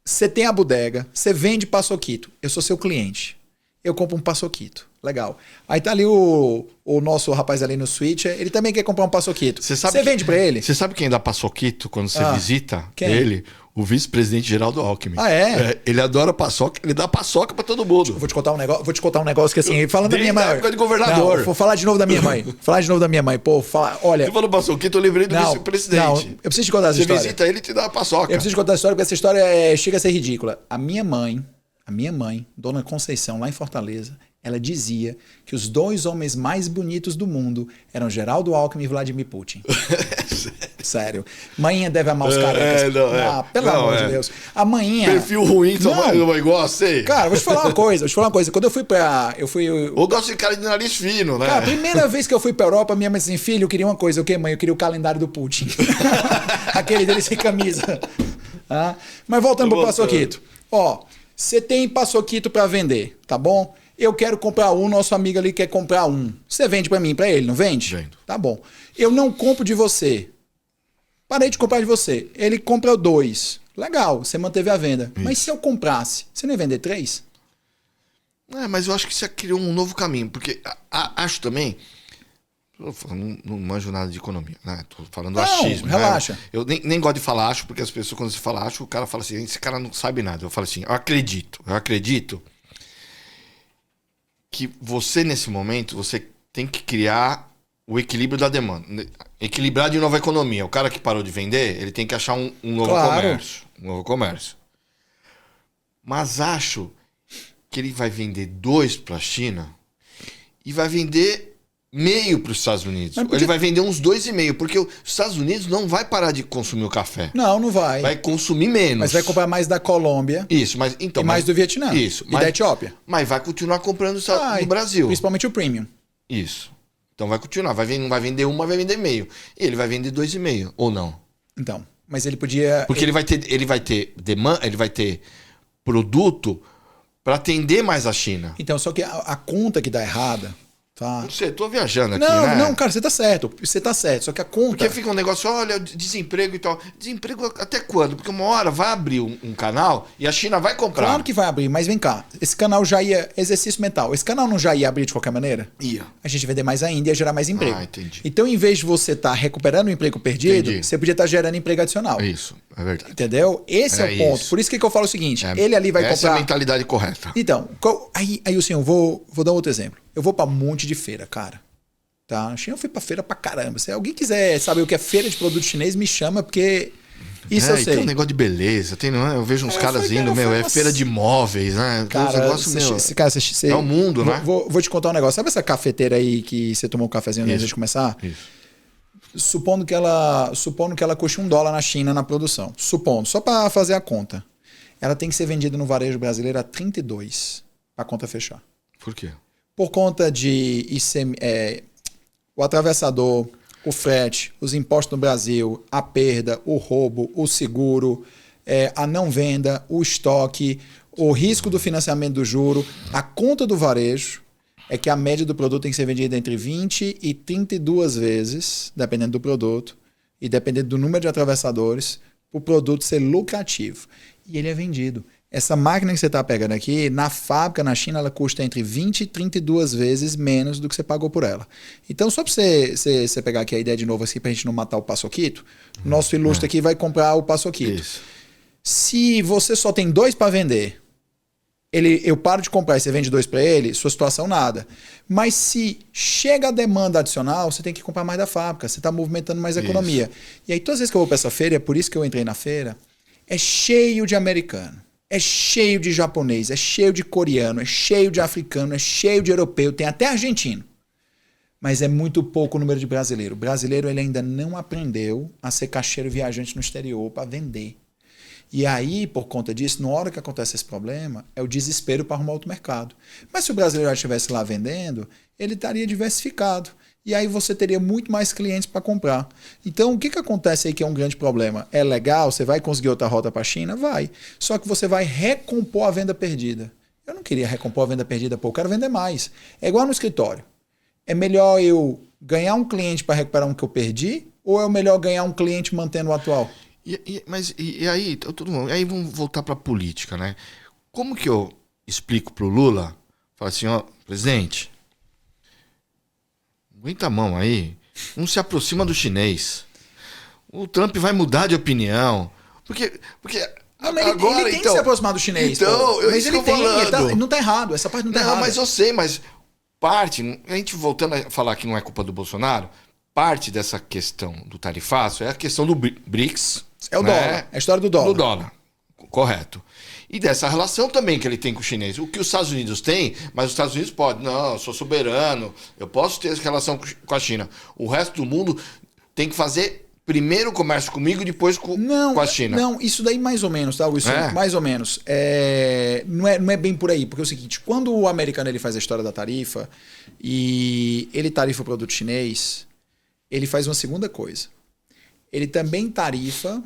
Você tem a bodega, você vende paçoquito. Eu sou seu cliente. Eu compro um paçoquito. Legal. Aí tá ali o nosso rapaz ali no Switch, ele também quer comprar um paçoquito. Você vende pra ele? Você sabe quem dá paçoquito quando você visita quem? Ele? O vice-presidente Geraldo Alckmin. Ah, é? Ele adora paçoca, ele dá paçoca pra todo mundo. Vou te contar um negócio que assim, falando da minha mãe. Época de governador. Não, vou falar de novo da minha mãe. Pô, olha. Você falou paçoquito, eu lembrei do vice-presidente. Não, eu preciso te contar essa história. Você visita ele e te dá uma paçoca. Eu preciso te contar essa história porque essa história chega a ser ridícula. A minha mãe, Dona Conceição, lá em Fortaleza, ela dizia que os 2 homens mais bonitos do mundo eram Geraldo Alckmin e Vladimir Putin. Sério. Mainha deve amar os carecas. Pelo amor de Deus. A mainha... Perfil ruim, sua mãe gosta, sei. Cara, vou te falar uma coisa. Quando eu fui pra... Eu gosto de cara de nariz fino, né? Cara, a primeira vez que eu fui pra Europa, minha mãe disse assim, filho, eu queria uma coisa. O que, mãe? Eu queria o calendário do Putin. Aquele dele sem camisa. Mas voltando pro paçoquito. Ó, você tem paçoquito pra vender, tá bom? Eu quero comprar um, nosso amigo ali quer comprar um. Você vende pra mim, pra ele, não vende? Vendo. Tá bom. Eu não compro de você. Parei de comprar de você. Ele compra 2. Legal, você manteve a venda. Isso. Mas se eu comprasse, você não ia vender 3? Mas eu acho que você criou um novo caminho. Porque acho também... Não manjo nada de economia, né? Tô falando achismo. Relaxa. Né? Eu nem gosto de falar acho, porque as pessoas, quando você fala acho, o cara fala assim, esse cara não sabe nada. Eu falo assim, eu acredito que você, nesse momento, você tem que criar o equilíbrio da demanda. Equilibrar de novo a economia. O cara que parou de vender, ele tem que achar um novo comércio. Um novo comércio. Mas acho que ele vai vender 2 para a China e vai vender meio para os Estados Unidos. Ele vai vender uns 2,5, porque os Estados Unidos não vai parar de consumir o café. Não vai. Vai consumir menos. Mas vai comprar mais da Colômbia. Isso, mas então. E mais do Vietnã. Isso. E da Etiópia. Mas vai continuar comprando no Brasil. Principalmente o premium. Isso. Então vai continuar. Não vai vender uma, vai vender meio. E ele vai vender 2,5, ou não? Então, mas ele podia. Porque ele vai ter demanda, ele vai ter produto para atender mais a China. Então, só que a conta que dá errada Tá. Não sei, tô viajando aqui, Não, né? não, cara, você tá certo. Você tá certo. Só que a conta. Porque fica um negócio, olha, desemprego e tal. Desemprego até quando? Porque uma hora vai abrir um canal e a China vai comprar. Claro que vai abrir, mas vem cá. Esse canal já ia. Exercício mental. Esse canal não já ia abrir de qualquer maneira? Ia. A gente ia vender mais ainda e ia gerar mais emprego. Ah, entendi. Então, em vez de você estar recuperando o emprego perdido, Entendi. você podia estar gerando emprego adicional. É isso, é verdade. Entendeu? Esse é o ponto. isso. Por isso que eu falo o seguinte: ele ali vai essa comprar. é a mentalidade correta. Então, aí assim, eu vou dar outro exemplo. Eu vou pra um monte de feira, cara. Tá? Na China eu fui pra feira pra caramba. Se alguém quiser saber o que é feira de produto chinês, me chama, porque isso eu E sei. tem um negócio de beleza, tem, não é? Eu vejo uns caras indo, é feira de móveis, né? Cara, É o mundo, né? Vou te contar um negócio. Sabe essa cafeteira aí que você tomou um cafezinho antes de começar? Isso. Supondo que ela custe $1 na China na produção. Supondo, só para fazer a conta. Ela tem que ser vendida no varejo brasileiro a 32 para a conta fechar. Por quê? Por conta de o atravessador, o frete, os impostos no Brasil, a perda, o roubo, o seguro, a não venda, o estoque, o risco do financiamento do juro, a conta do varejo é que a média do produto tem que ser vendida entre 20 e 32 vezes, dependendo do produto, e dependendo do número de atravessadores, para o produto ser lucrativo. E ele é vendido. Essa máquina que você está pegando aqui, na fábrica, na China, ela custa entre 20 e 32 vezes menos do que você pagou por ela. Então, só para você pegar aqui a ideia de novo, assim, para a gente não matar o paçoquito, nosso ilustre aqui vai comprar o paçoquito. Isso. Se você só tem 2 para vender, eu paro de comprar e você vende 2 para ele, sua situação nada. Mas se chega a demanda adicional, você tem que comprar mais da fábrica, você está movimentando mais a economia. E aí, todas as vezes que eu vou para essa feira, é por isso que eu entrei na feira, é cheio de americano. É cheio de japonês, é cheio de coreano, é cheio de africano, é cheio de europeu, tem até argentino. Mas é muito pouco o número de brasileiro. O brasileiro ele ainda não aprendeu a ser caixeiro viajante no exterior para vender. E aí, por conta disso, na hora que acontece esse problema, é o desespero para arrumar outro mercado. Mas se o brasileiro já estivesse lá vendendo, ele estaria diversificado. E aí você teria muito mais clientes para comprar. Então, o que acontece aí que é um grande problema? É legal, você vai conseguir outra rota para a China? Vai. Só que você vai recompor a venda perdida. Eu não queria recompor a venda perdida, eu quero vender mais. É igual no escritório. É melhor eu ganhar um cliente para recuperar um que eu perdi, ou é melhor ganhar um cliente mantendo o atual? E aí, todo mundo, aí vamos voltar para a política, né? Como que eu explico pro Lula? Fala assim, ó, presidente, aguenta a mão aí, não se aproxima do chinês. O Trump vai mudar de opinião. Porque Não, ele tem que se aproximar do chinês. Então, mas ele tem, não tá errado. Essa parte não tá errada. Não, mas eu sei, mas parte, a gente voltando a falar que não é culpa do Bolsonaro, parte dessa questão do tarifaço é a questão do BRICS. É o dólar, é a história do dólar. Do dólar, correto. E dessa relação também que ele tem com o chinês. O que os Estados Unidos têm, mas os Estados Unidos podem. Não, eu sou soberano, eu posso ter essa relação com a China. O resto do mundo tem que fazer primeiro o comércio comigo e depois com a China. Não, isso daí mais ou menos, tá, Augusto? Mais ou menos. Não é bem por aí, porque é o seguinte, quando o americano ele faz a história da tarifa e ele tarifa o produto chinês, ele faz uma segunda coisa. Ele também tarifa,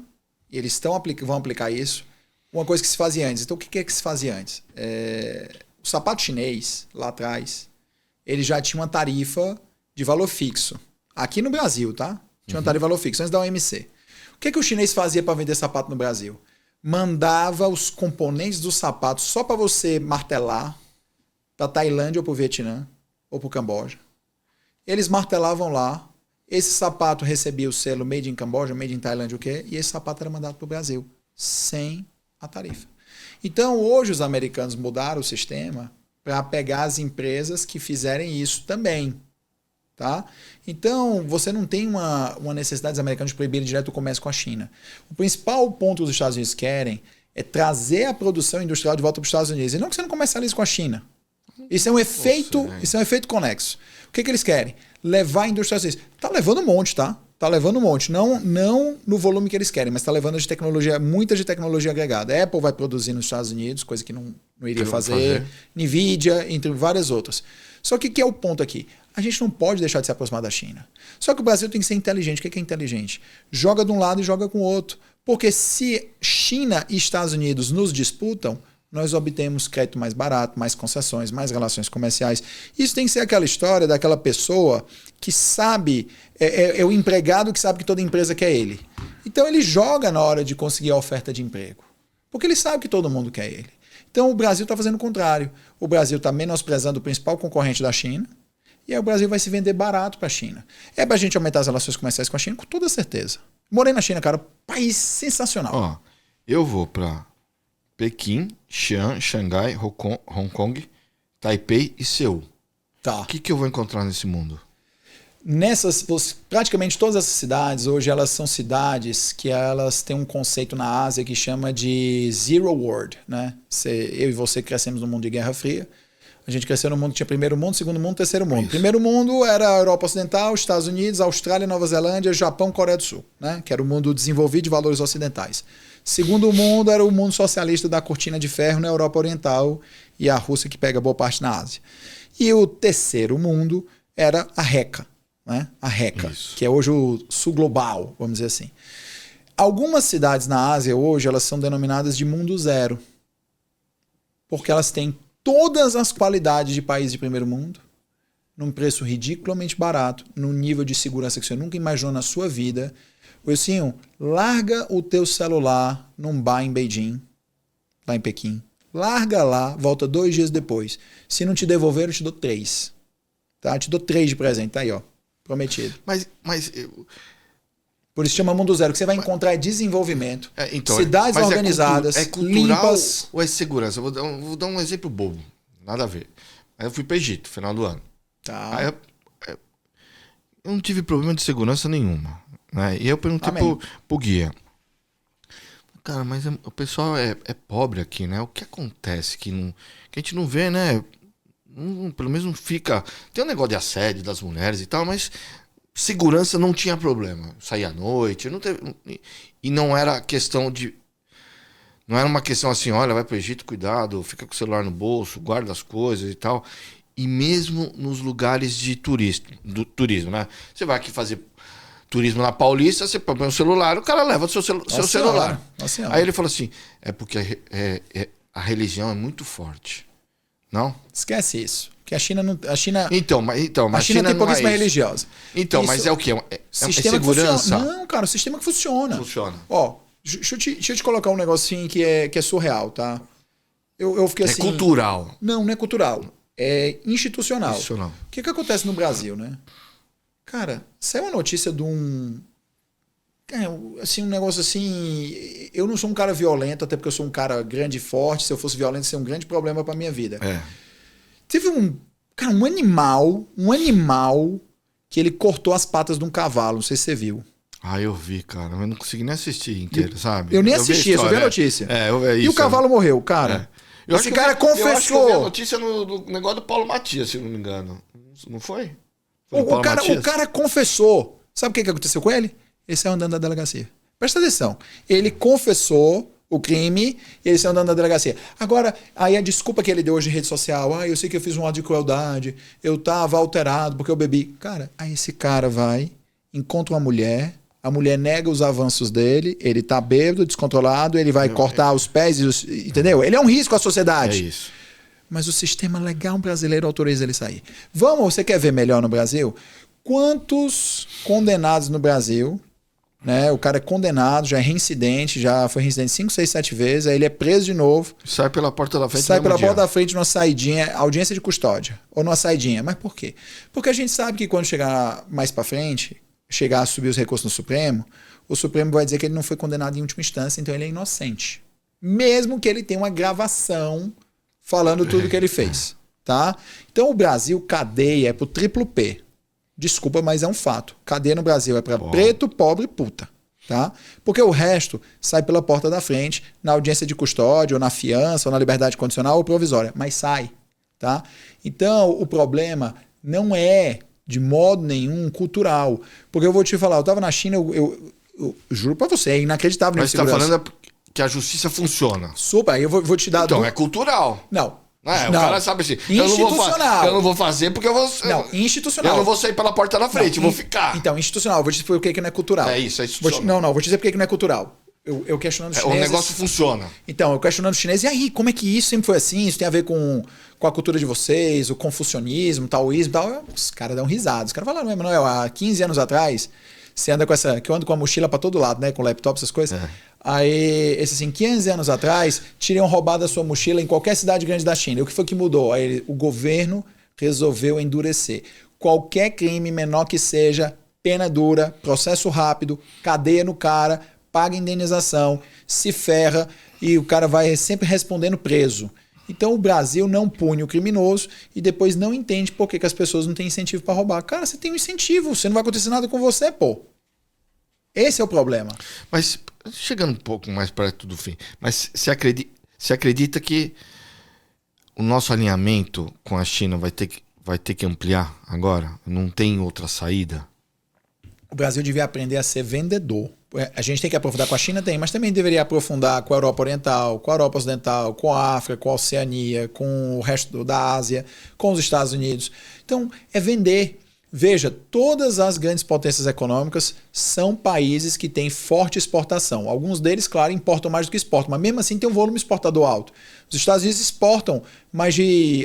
eles vão aplicar isso, uma coisa que se fazia antes. Então, o que é que se fazia antes? O sapato chinês, lá atrás, ele já tinha uma tarifa de valor fixo. Aqui no Brasil, tá? Tinha uma tarifa de valor fixo, antes da OMC. O que o chinês fazia para vender sapato no Brasil? Mandava os componentes do sapato só para você martelar para Tailândia ou para o Vietnã ou para o Camboja. Eles martelavam lá. Esse sapato recebia o selo Made in Camboja, Made in Tailândia, o quê? E esse sapato era mandado para o Brasil, sem a tarifa. Então, hoje os americanos mudaram o sistema para pegar as empresas que fizerem isso também. Tá? Então, você não tem uma necessidade dos americanos de proibir direto o comércio com a China. O principal ponto que os Estados Unidos querem é trazer a produção industrial de volta para os Estados Unidos. E não que você não comercialize com a China. Isso é um efeito conexo. O que eles querem? Levar a indústria aos Estados Unidos. Tá levando um monte, tá? Tá levando um monte. Não no volume que eles querem, mas tá levando de tecnologia, muita de tecnologia agregada. A Apple vai produzir nos Estados Unidos, coisa que não iria fazer. Nvidia, entre várias outras. Só que é o ponto aqui? A gente não pode deixar de se aproximar da China. Só que o Brasil tem que ser inteligente. O que é inteligente? Joga de um lado e joga com o outro. Porque se China e Estados Unidos nos disputam, nós obtemos crédito mais barato, mais concessões, mais relações comerciais. Isso tem que ser aquela história daquela pessoa que sabe, é o empregado que sabe que toda empresa quer ele. Então ele joga na hora de conseguir a oferta de emprego, porque ele sabe que todo mundo quer ele. Então o Brasil está fazendo o contrário. O Brasil está menosprezando o principal concorrente da China, e aí o Brasil vai se vender barato para a China. É para a gente aumentar as relações comerciais com a China? Com toda certeza. Morei na China, cara, país sensacional. Ó, eu vou para Pequim, Xi'an, Xangai, Hong Kong, Taipei e Seul. Tá. O que eu vou encontrar nesse mundo? Praticamente todas essas cidades, hoje elas são cidades que elas têm um conceito na Ásia que chama de Zero World, né? Eu e você crescemos no mundo de Guerra Fria. A gente cresceu no mundo que tinha primeiro mundo, segundo mundo, terceiro mundo. Isso. Primeiro mundo era a Europa Ocidental, Estados Unidos, Austrália, Nova Zelândia, Japão, Coreia do Sul, né? Que era o mundo desenvolvido de valores ocidentais. Segundo mundo era o mundo socialista da cortina de ferro na Europa Oriental e a Rússia que pega boa parte na Ásia. E o terceiro mundo era a RECA, né? A RECA, isso, que é hoje o sul global, vamos dizer assim. Algumas cidades na Ásia hoje elas são denominadas de mundo zero, porque elas têm todas as qualidades de país de primeiro mundo, num preço ridiculamente barato, num nível de segurança que você nunca imaginou na sua vida. Wilson, larga o teu celular num bar em Beijing, lá em Pequim. Larga lá, volta 2 dias depois. Se não te devolver, eu te dou 3. Tá? Te dou 3 de presente, tá aí, ó. Prometido. Mas por isso chama Mundo Zero, que você vai encontrar desenvolvimento, então, cidades organizadas, é cultural limpas. Ou é segurança? Eu vou dar um exemplo bobo, nada a ver. Aí eu fui para Egito, final do ano. Tá. Aí eu não tive problema de segurança nenhuma. Né? E eu perguntei pro guia. Cara, mas o pessoal é pobre aqui, né? O que acontece que a gente não vê, né? Pelo menos não fica... Tem um negócio de assédio das mulheres e tal, mas... Segurança não tinha problema. Saía à noite, não teve, e não era questão de... Não era uma questão assim, olha, vai pro Egito, cuidado, fica com o celular no bolso, guarda as coisas e tal. E mesmo nos lugares de turismo, né? Você vai aqui fazer turismo na Paulista, você põe o celular, o cara leva o seu celular. Aí ele falou assim, é porque a religião é muito forte. Não? Esquece isso. Porque a China não. A China China tem pouquíssima religiosa. Então, isso, mas é o quê? Sistema segurança? Não, cara, o sistema que funciona. Funciona. Ó, deixa eu te colocar um negocinho que é surreal, tá? Eu fiquei assim. É cultural. Não é cultural. É institucional. Institucional. O que acontece no Brasil, né? Cara, saiu uma notícia de um. Assim, um negócio assim. Eu não sou um cara violento, até porque eu sou um cara grande e forte. Se eu fosse violento, seria um grande problema pra minha vida. Teve um animal que ele cortou as patas de um cavalo. Não sei se você viu. Ah, eu vi, cara. Eu não consegui nem assistir inteiro, sabe? Eu nem assisti, eu só vi a notícia. E o cavalo morreu, cara. Esse cara confessou. Eu acho que eu vi a notícia no negócio do Paulo Matias, se não me engano. Não foi? O cara confessou. Sabe o que aconteceu com ele? Ele saiu andando da delegacia. Presta atenção. Ele confessou o crime e ele saiu andando da delegacia. Agora, aí a desculpa que ele deu hoje em rede social, eu sei que eu fiz um ato de crueldade, eu tava alterado porque eu bebi. Cara, aí esse cara vai, encontra uma mulher, a mulher nega os avanços dele, ele tá bêbado, descontrolado, ele vai cortar os pés, entendeu? Ele é um risco à sociedade. É isso. Mas o sistema legal brasileiro autoriza ele sair. Você quer ver melhor no Brasil? Quantos condenados no Brasil... Né? O cara é condenado, já é reincidente, já foi reincidente 5, 6, 7 vezes, aí ele é preso de novo. Sai pela porta da frente. Sai pela porta da frente numa saidinha, audiência de custódia, ou numa saidinha. Mas por quê? Porque a gente sabe que quando chegar mais pra frente, chegar a subir os recursos no Supremo, o Supremo vai dizer que ele não foi condenado em última instância, então ele é inocente. Mesmo que ele tenha uma gravação falando tudo que ele fez. Tá? Então o Brasil, cadeia é pro triplo P. Desculpa, mas é um fato. Cadeia no Brasil é para preto, pobre e puta. Tá? Porque o resto sai pela porta da frente, na audiência de custódia, ou na fiança, ou na liberdade condicional ou provisória. Mas sai. Tá? Então, o problema não é, de modo nenhum, cultural. Porque eu vou te falar, eu estava na China, eu juro para você, é inacreditável. Mas você está falando que a justiça funciona. Super, aí eu vou te dar... Então, é cultural. Não. O cara sabe assim, institucional. Eu não vou fazer porque eu vou... Não, institucional. Eu não vou sair pela porta da frente, vou ficar. Então, institucional. Vou te dizer por que não é cultural. É isso, é institucional. Vou te dizer por que não é cultural. eu questionando os O chineses... negócio funciona. Então, eu questionando os chineses, e aí, como é que isso sempre foi assim? Isso tem a ver com a cultura de vocês, o confucionismo, o taoísmo e tal? Os caras dão risada. Os caras falam, não, Emanuel, há 15 anos atrás, você anda com essa... Que eu ando com a mochila pra todo lado, né? Com laptop, essas coisas. Aí, esse assim, 15 anos atrás, teriam roubado a sua mochila em qualquer cidade grande da China. E o que foi que mudou? Aí, o governo resolveu endurecer. Qualquer crime, menor que seja, pena dura, processo rápido, cadeia no cara, paga indenização, se ferra e o cara vai sempre respondendo preso. Então o Brasil não pune o criminoso e depois não entende por que as pessoas não têm incentivo para roubar. Cara, você tem um incentivo, você não vai acontecer nada com você, pô. Esse é o problema. Mas, chegando um pouco mais perto do fim, mas você acredita que o nosso alinhamento com a China vai ter que ampliar agora? Não tem outra saída? O Brasil devia aprender a ser vendedor. A gente tem que aprofundar com a China, tem, mas também deveria aprofundar com a Europa Oriental, com a Europa Ocidental, com a África, com a Oceania, com o resto da Ásia, com os Estados Unidos. Então, é vender. Veja, todas as grandes potências econômicas são países que têm forte exportação. Alguns deles, claro, importam mais do que exportam, mas mesmo assim tem um volume exportador alto. Os Estados Unidos exportam mais de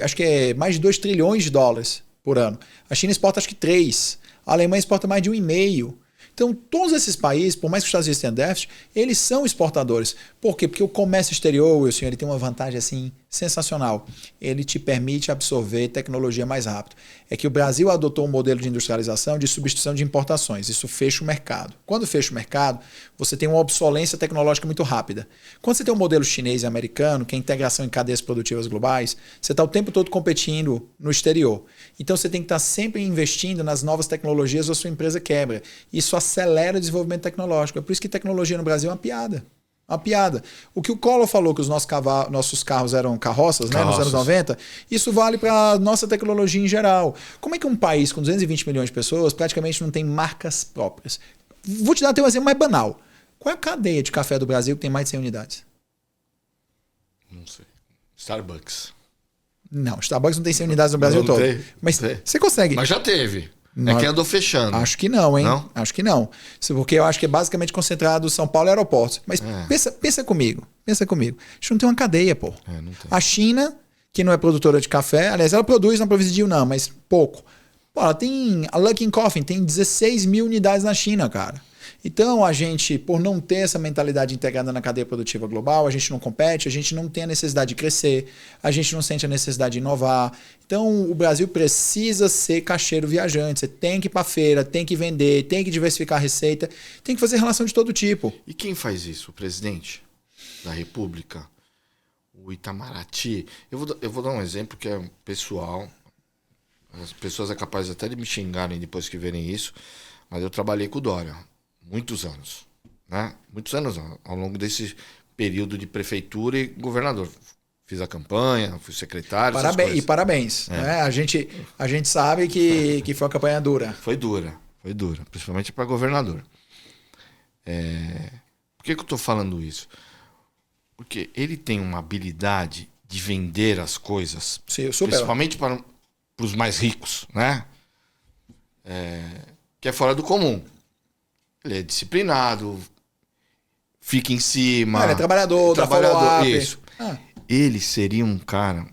2 trilhões de dólares por ano. A China exporta acho que 3. A Alemanha exporta mais de 1,5. Então, todos esses países, por mais que os Estados Unidos tenham déficit, eles são exportadores. Por quê? Porque o comércio exterior, Wilson, ele tem uma vantagem assim sensacional. Ele te permite absorver tecnologia mais rápido. É que o Brasil adotou um modelo de industrialização de substituição de importações. Isso fecha o mercado. Quando fecha o mercado, você tem uma obsolência tecnológica muito rápida. Quando você tem um modelo chinês e americano, que é integração em cadeias produtivas globais, você está o tempo todo competindo no exterior. Então, você tem que estar sempre investindo nas novas tecnologias ou a sua empresa quebra. Isso acelera o desenvolvimento tecnológico. É por isso que tecnologia no Brasil é uma piada. Uma piada. O que o Collor falou que os nossos carros eram carroças, né, nos anos 90, isso vale para a nossa tecnologia em geral. Como é que um país com 220 milhões de pessoas praticamente não tem marcas próprias? Vou te dar até um exemplo mais banal. Qual é a cadeia de café do Brasil que tem mais de 100 unidades? Não sei. Starbucks. Não, Starbucks não tem 100 unidades no Brasil todo. Mas você consegue... Mas já teve. É que andou fechando. Acho que não, hein? Não? Acho que não. Porque eu acho que é basicamente concentrado São Paulo e aeroportos. Mas pensa comigo. Pensa comigo. A gente não tem uma cadeia, pô. Não tem. A China, que não é produtora de café, aliás, ela produz, não provisidiu não, mas pouco. Pô, ela tem... A Luckin Coffee tem 16 mil unidades na China, cara. Então, a gente, por não ter essa mentalidade integrada na cadeia produtiva global, a gente não compete, a gente não tem a necessidade de crescer, a gente não sente a necessidade de inovar. Então, o Brasil precisa ser caixeiro viajante. Você tem que ir para feira, tem que vender, tem que diversificar a receita, tem que fazer relação de todo tipo. E quem faz isso? O presidente da República? O Itamaraty? Eu vou dar um exemplo que é pessoal. As pessoas é capaz até de me xingarem depois que verem isso, mas eu trabalhei com o Dória. Muitos anos, né? Muitos anos ao longo desse período de prefeitura e governador. Fiz a campanha, fui secretário. Parabéns, e parabéns. Né? A gente sabe que foi uma campanha dura. Foi dura, principalmente para governador. Por que eu estou falando isso? Porque ele tem uma habilidade de vender as coisas, sim, principalmente para os mais ricos, né? Que é fora do comum. Ele é disciplinado, fica em cima. Ele é trabalhador, dá follow-up. Isso. Ele seria um cara...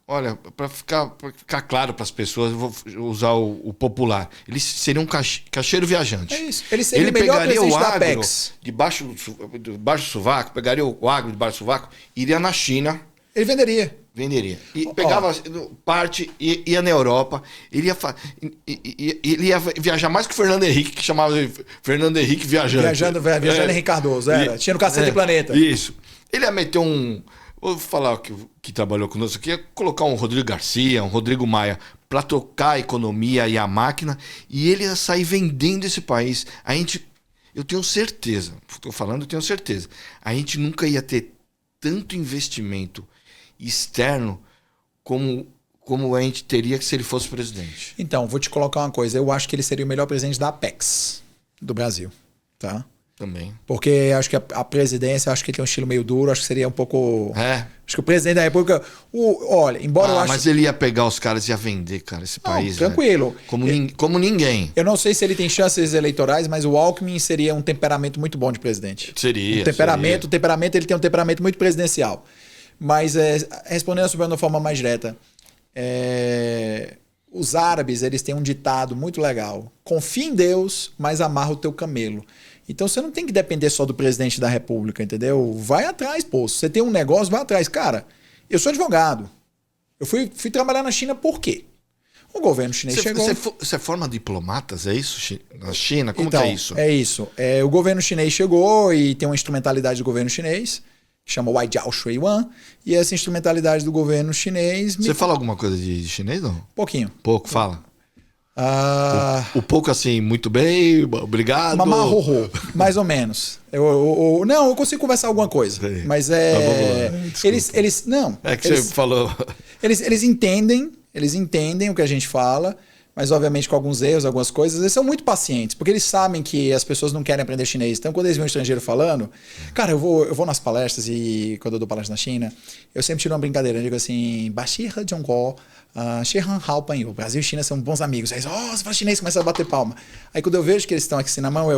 olha, para ficar claro para as pessoas, eu vou usar o popular. Ele seria um caixeiro viajante. É isso. Ele seria o melhor presidente da Apex. Debaixo do sovaco, pegaria o agro debaixo do sovaco, iria na China. Ele venderia. E pegava parte, ia na Europa, ele ia viajar mais que o Fernando Henrique, que chamava de Fernando Henrique Viajante. Viajando Henrique Cardoso, tinha no Cacete Planeta. Isso. Ele ia meter vou falar que trabalhou conosco aqui, ia colocar um Rodrigo Garcia, um Rodrigo Maia, para tocar a economia e a máquina, e ele ia sair vendendo esse país. Eu tenho certeza, eu tenho certeza, a gente nunca ia ter tanto investimento externo como a gente teria se ele fosse presidente. Então, vou te colocar uma coisa. Eu acho que ele seria o melhor presidente da Apex do Brasil. Tá? Também. Porque acho que a presidência, acho que ele tem um estilo meio duro, acho que seria um pouco... Acho que o presidente da República... olha, embora eu acho... Mas ele ia pegar os caras e ia vender, cara, esse país. Tranquilo. Como ninguém. Eu não sei se ele tem chances eleitorais, mas o Alckmin seria um temperamento muito bom de presidente. Seria. O temperamento, ele tem um temperamento muito presidencial. Mas, respondendo a sua pergunta de uma forma mais direta, os árabes, eles têm um ditado muito legal. Confia em Deus, mas amarra o teu camelo. Então você não tem que depender só do presidente da República, entendeu? Vai atrás, pô. Se você tem um negócio, vai atrás. Cara, eu sou advogado. Eu fui trabalhar na China por quê? O governo chinês chegou... Você forma diplomatas, é isso? Na China? Como então, que é isso? É isso. O governo chinês chegou e tem uma instrumentalidade do governo chinês, que chama Waijiao Shuiwan, e essa instrumentalidade do governo chinês... Você fala alguma coisa de chinês, não? Pouquinho. Pouco, fala. O pouco assim, muito bem, obrigado. Mamarro, mais ou menos. Não, eu consigo conversar alguma coisa. Sim. Mas eles não. É que você falou. Eles entendem o que a gente fala, mas obviamente com alguns erros, algumas coisas. Eles são muito pacientes, porque eles sabem que as pessoas não querem aprender chinês. Então, quando eles veem um estrangeiro falando, cara, eu vou nas palestras e quando eu dou palestra na China, eu sempre tiro uma brincadeira. Eu digo assim, Bashir Zhongguo. O Brasil e China são bons amigos. Aí, você fala chinês, começa a bater palma. Aí quando eu vejo que eles estão aqui assim na mão,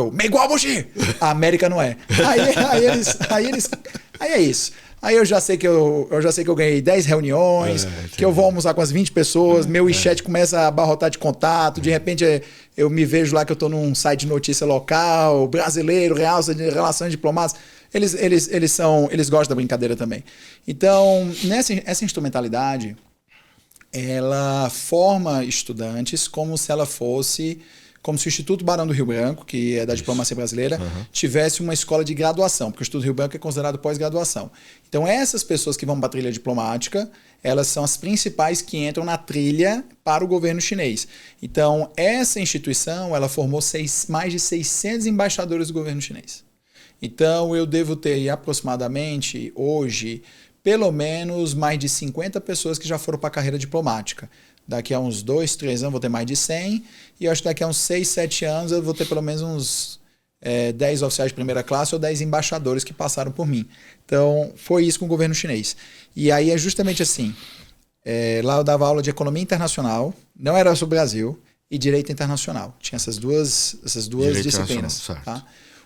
a América não é. Aí é isso. Aí eu já sei que eu ganhei 10 reuniões, que eu vou almoçar com as 20 pessoas, meu WeChat começa a abarrotar de contato, de repente eu me vejo lá que eu estou num site de notícia local, brasileiro, relações diplomáticas. Eles gostam da brincadeira também. Então, essa instrumentalidade, ela forma estudantes como se o Instituto Barão do Rio Branco, que é da diplomacia brasileira, tivesse uma escola de graduação, porque o Instituto Rio Branco é considerado pós-graduação. Então essas pessoas que vão para a trilha diplomática, elas são as principais que entram na trilha para o governo chinês. Então essa instituição, ela formou mais de 600 embaixadores do governo chinês. Então eu devo ter aproximadamente hoje pelo menos mais de 50 pessoas que já foram para a carreira diplomática. Daqui a uns 2, 3 anos vou ter mais de 100, e eu acho que daqui a uns 6, 7 anos eu vou ter pelo menos uns 10 oficiais de primeira classe ou 10 embaixadores que passaram por mim. Então foi isso com o governo chinês. E aí é justamente assim, lá eu dava aula de economia internacional, não era sobre o Brasil, e direito internacional. Tinha essas duas disciplinas. Tá?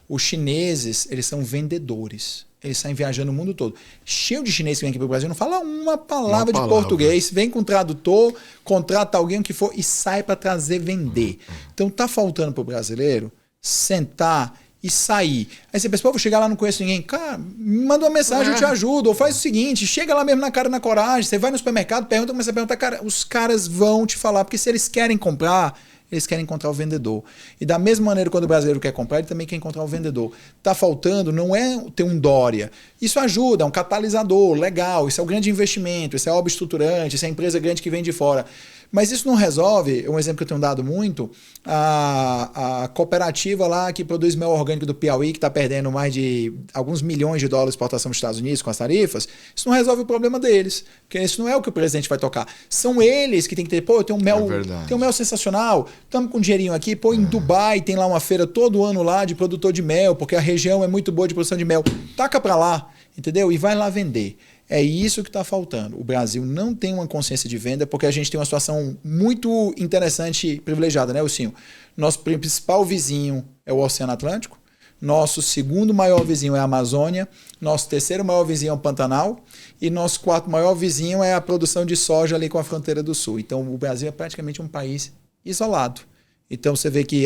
Os chineses, eles são vendedores. Eles saem viajando o mundo todo. Cheio de chinês que vem aqui para o Brasil, não fala uma palavra de português, vem com tradutor, contrata alguém o que for e sai para trazer vender. Então tá faltando para o brasileiro sentar e sair. Aí você pensa, vou chegar lá, não conheço ninguém. Cara, me manda uma mensagem, eu te ajudo. Ou faz o seguinte, chega lá mesmo na cara e na coragem, você vai no supermercado, começa a perguntar, cara, os caras vão te falar, porque se eles querem comprar, eles querem encontrar o vendedor. E da mesma maneira, quando o brasileiro quer comprar, ele também quer encontrar o vendedor. Tá faltando, não é ter um Dória. Isso ajuda, é um catalisador, legal, isso é um grande investimento, isso é obra estruturante, isso é empresa grande que vem de fora. Mas isso não resolve, um exemplo que eu tenho dado muito, a cooperativa lá que produz mel orgânico do Piauí, que está perdendo mais de alguns milhões de dólares de exportação dos Estados Unidos com as tarifas, isso não resolve o problema deles, porque isso não é o que o presidente vai tocar. São eles que tem que ter, eu tenho um mel sensacional, estamos com um dinheirinho aqui, em Dubai tem lá uma feira todo ano lá de produtor de mel, porque a região é muito boa de produção de mel, taca para lá, entendeu? E vai lá vender. É isso que está faltando. O Brasil não tem uma consciência de venda porque a gente tem uma situação muito interessante e privilegiada, né, Ursinho? Nosso principal vizinho é o Oceano Atlântico, nosso segundo maior vizinho é a Amazônia, nosso terceiro maior vizinho é o Pantanal e nosso quarto maior vizinho é a produção de soja ali com a fronteira do sul. Então o Brasil é praticamente um país isolado. Então você vê que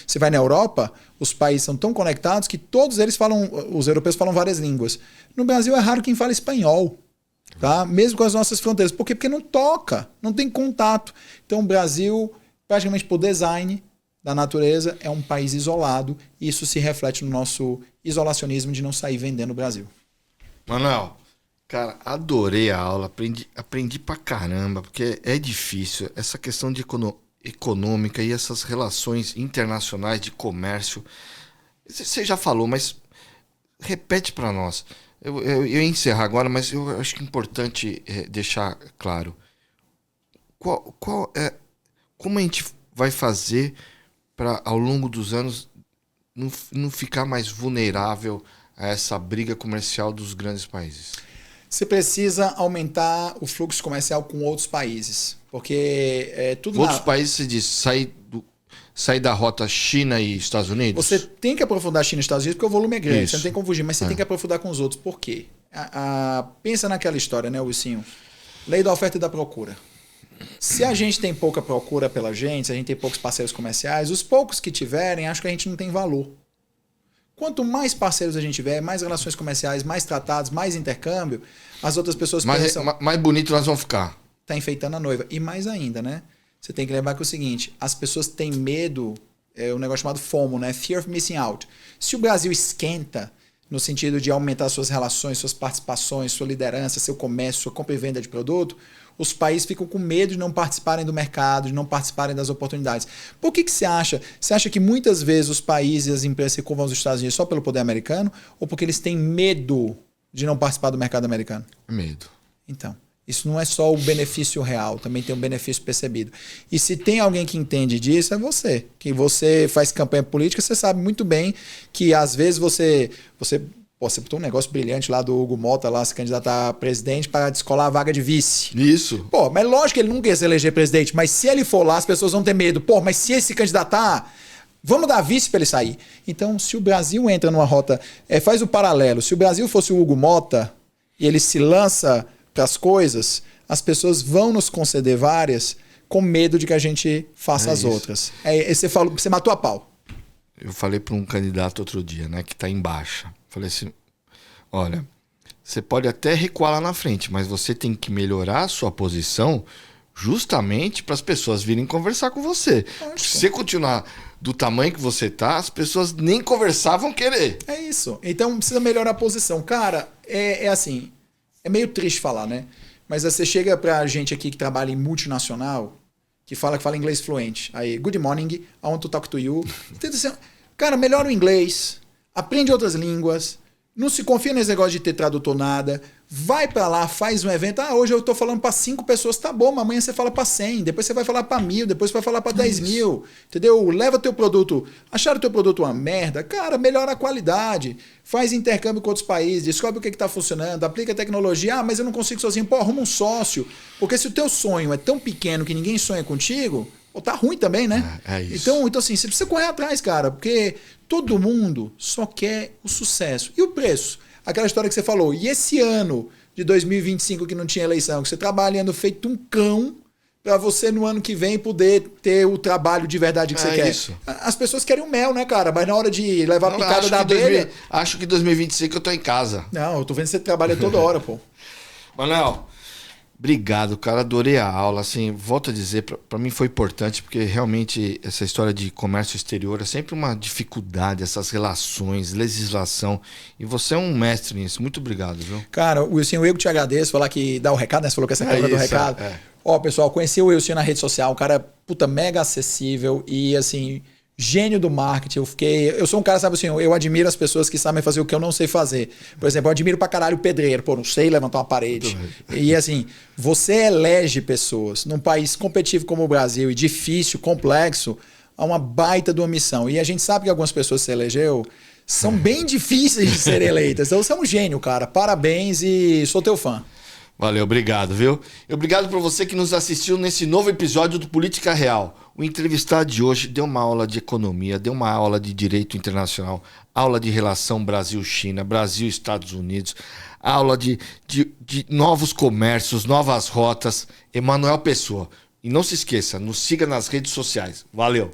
você vai na Europa, os países são tão conectados que todos eles os europeus falam várias línguas. No Brasil é raro quem fala espanhol, tá? Mesmo com as nossas fronteiras. Por quê? Porque não toca, não tem contato. Então o Brasil, praticamente por design da natureza, é um país isolado e isso se reflete no nosso isolacionismo de não sair vendendo o Brasil. Manuel, cara, adorei a aula, aprendi pra caramba, porque é difícil essa questão de econômica e essas relações internacionais de comércio. Você já falou, mas repete para nós. Eu ia encerrar agora, mas eu acho que é importante deixar claro. Como a gente vai fazer para, ao longo dos anos, não ficar mais vulnerável a essa briga comercial dos grandes países? Você precisa aumentar o fluxo comercial com outros países. Porque tudo outros países, você diz, sair da rota China e Estados Unidos? Você tem que aprofundar China e Estados Unidos porque o volume é grande. Isso. Você não tem como fugir, mas você tem que aprofundar com os outros. Por quê? Pensa naquela história, né, Wilsinho? Lei da oferta e da procura. Se a gente tem pouca procura pela gente, se a gente tem poucos parceiros comerciais, os poucos que tiverem, acho que a gente não tem valor. Quanto mais parceiros a gente tiver, mais relações comerciais, mais tratados, mais intercâmbio, as outras pessoas pensam... Mais bonito nós vamos ficar. Tá enfeitando a noiva. E mais ainda, né? Você tem que lembrar que é o seguinte, as pessoas têm medo, um negócio chamado FOMO, né? Fear of Missing Out. Se o Brasil esquenta no sentido de aumentar suas relações, suas participações, sua liderança, seu comércio, sua compra e venda de produto, os países ficam com medo de não participarem do mercado, de não participarem das oportunidades. Por que você acha? Você acha que muitas vezes os países e as empresas se curvam aos Estados Unidos só pelo poder americano ou porque eles têm medo de não participar do mercado americano? Medo. Então, isso não é só o benefício real, também tem um benefício percebido. E se tem alguém que entende disso, é você. Que você faz campanha política, você sabe muito bem que às vezes você botou um negócio brilhante lá do Hugo Mota, lá se candidatar a presidente para descolar a vaga de vice. Isso. Pô, mas lógico que ele nunca ia se eleger presidente, mas se ele for lá, as pessoas vão ter medo. Pô, mas se ele se candidatar, vamos dar vice para ele sair. Então, se o Brasil entra numa rota, faz o paralelo, se o Brasil fosse o Hugo Mota e ele se lança para as coisas, as pessoas vão nos conceder várias com medo de que a gente faça as outras. Você matou a pau. Eu falei para um candidato outro dia, né, que está em baixa. Falei assim, olha, você pode até recuar lá na frente, mas você tem que melhorar a sua posição justamente para as pessoas virem conversar com você. Se você continuar do tamanho que você tá, as pessoas nem conversar vão querer. É isso. Então precisa melhorar a posição. Cara, assim, é meio triste falar, né? Mas você chega pra gente aqui que trabalha em multinacional, que fala inglês fluente. Aí, good morning, I want to talk to you. Cara, melhora o inglês, aprende outras línguas, não se confia nesse negócio de ter tradutor nada, vai pra lá, faz um evento, hoje eu tô falando pra 5 pessoas, tá bom, mas amanhã você fala pra 100, depois você vai falar pra 1000, depois você vai falar pra 10 mil, entendeu? Leva teu produto, acharam teu produto uma merda, cara, melhora a qualidade, faz intercâmbio com outros países, descobre o que tá funcionando, aplica tecnologia, mas eu não consigo sozinho, pô, arruma um sócio, porque se o teu sonho é tão pequeno que ninguém sonha contigo, pô, tá ruim também, né? É isso. Então assim, você precisa correr atrás, cara, porque todo mundo só quer o sucesso. E o preço? Aquela história que você falou, e esse ano de 2025 que não tinha eleição, que você trabalhando feito um cão para você no ano que vem poder ter o trabalho de verdade que você quer. Isso. As pessoas querem o mel, né, cara? Mas na hora de levar a picada da abelha... Acho que 2025 eu tô em casa. Não, eu tô vendo que você trabalha toda hora, pô. Manuel, obrigado, cara. Adorei a aula. Assim, volto a dizer, para mim foi importante, porque realmente essa história de comércio exterior é sempre uma dificuldade, essas relações, legislação. E você é um mestre nisso. Muito obrigado, viu? Cara, Wilson, eu te agradeço. Falar que dá o recado, né? Você falou que essa câmera do recado. Ó, pessoal, conheci o Wilson na rede social, um cara, puta, mega acessível e, assim, gênio do marketing. Eu sou um cara, sabe assim, eu admiro as pessoas que sabem fazer o que eu não sei fazer. Por exemplo, eu admiro pra caralho o pedreiro. Pô, não sei levantar uma parede. E, assim, você elege pessoas num país competitivo como o Brasil e difícil, complexo, a uma baita de uma missão. E a gente sabe que algumas pessoas que você elegeu são bem difíceis de serem eleitas. Então, você é um gênio, cara. Parabéns e sou teu fã. Valeu, obrigado, viu? E obrigado por você que nos assistiu nesse novo episódio do Política Real. O entrevistado de hoje deu uma aula de economia, deu uma aula de direito internacional, aula de relação Brasil-China, Brasil-Estados Unidos, aula de novos comércios, novas rotas. Emanuel Pessoa. E não se esqueça, nos siga nas redes sociais. Valeu!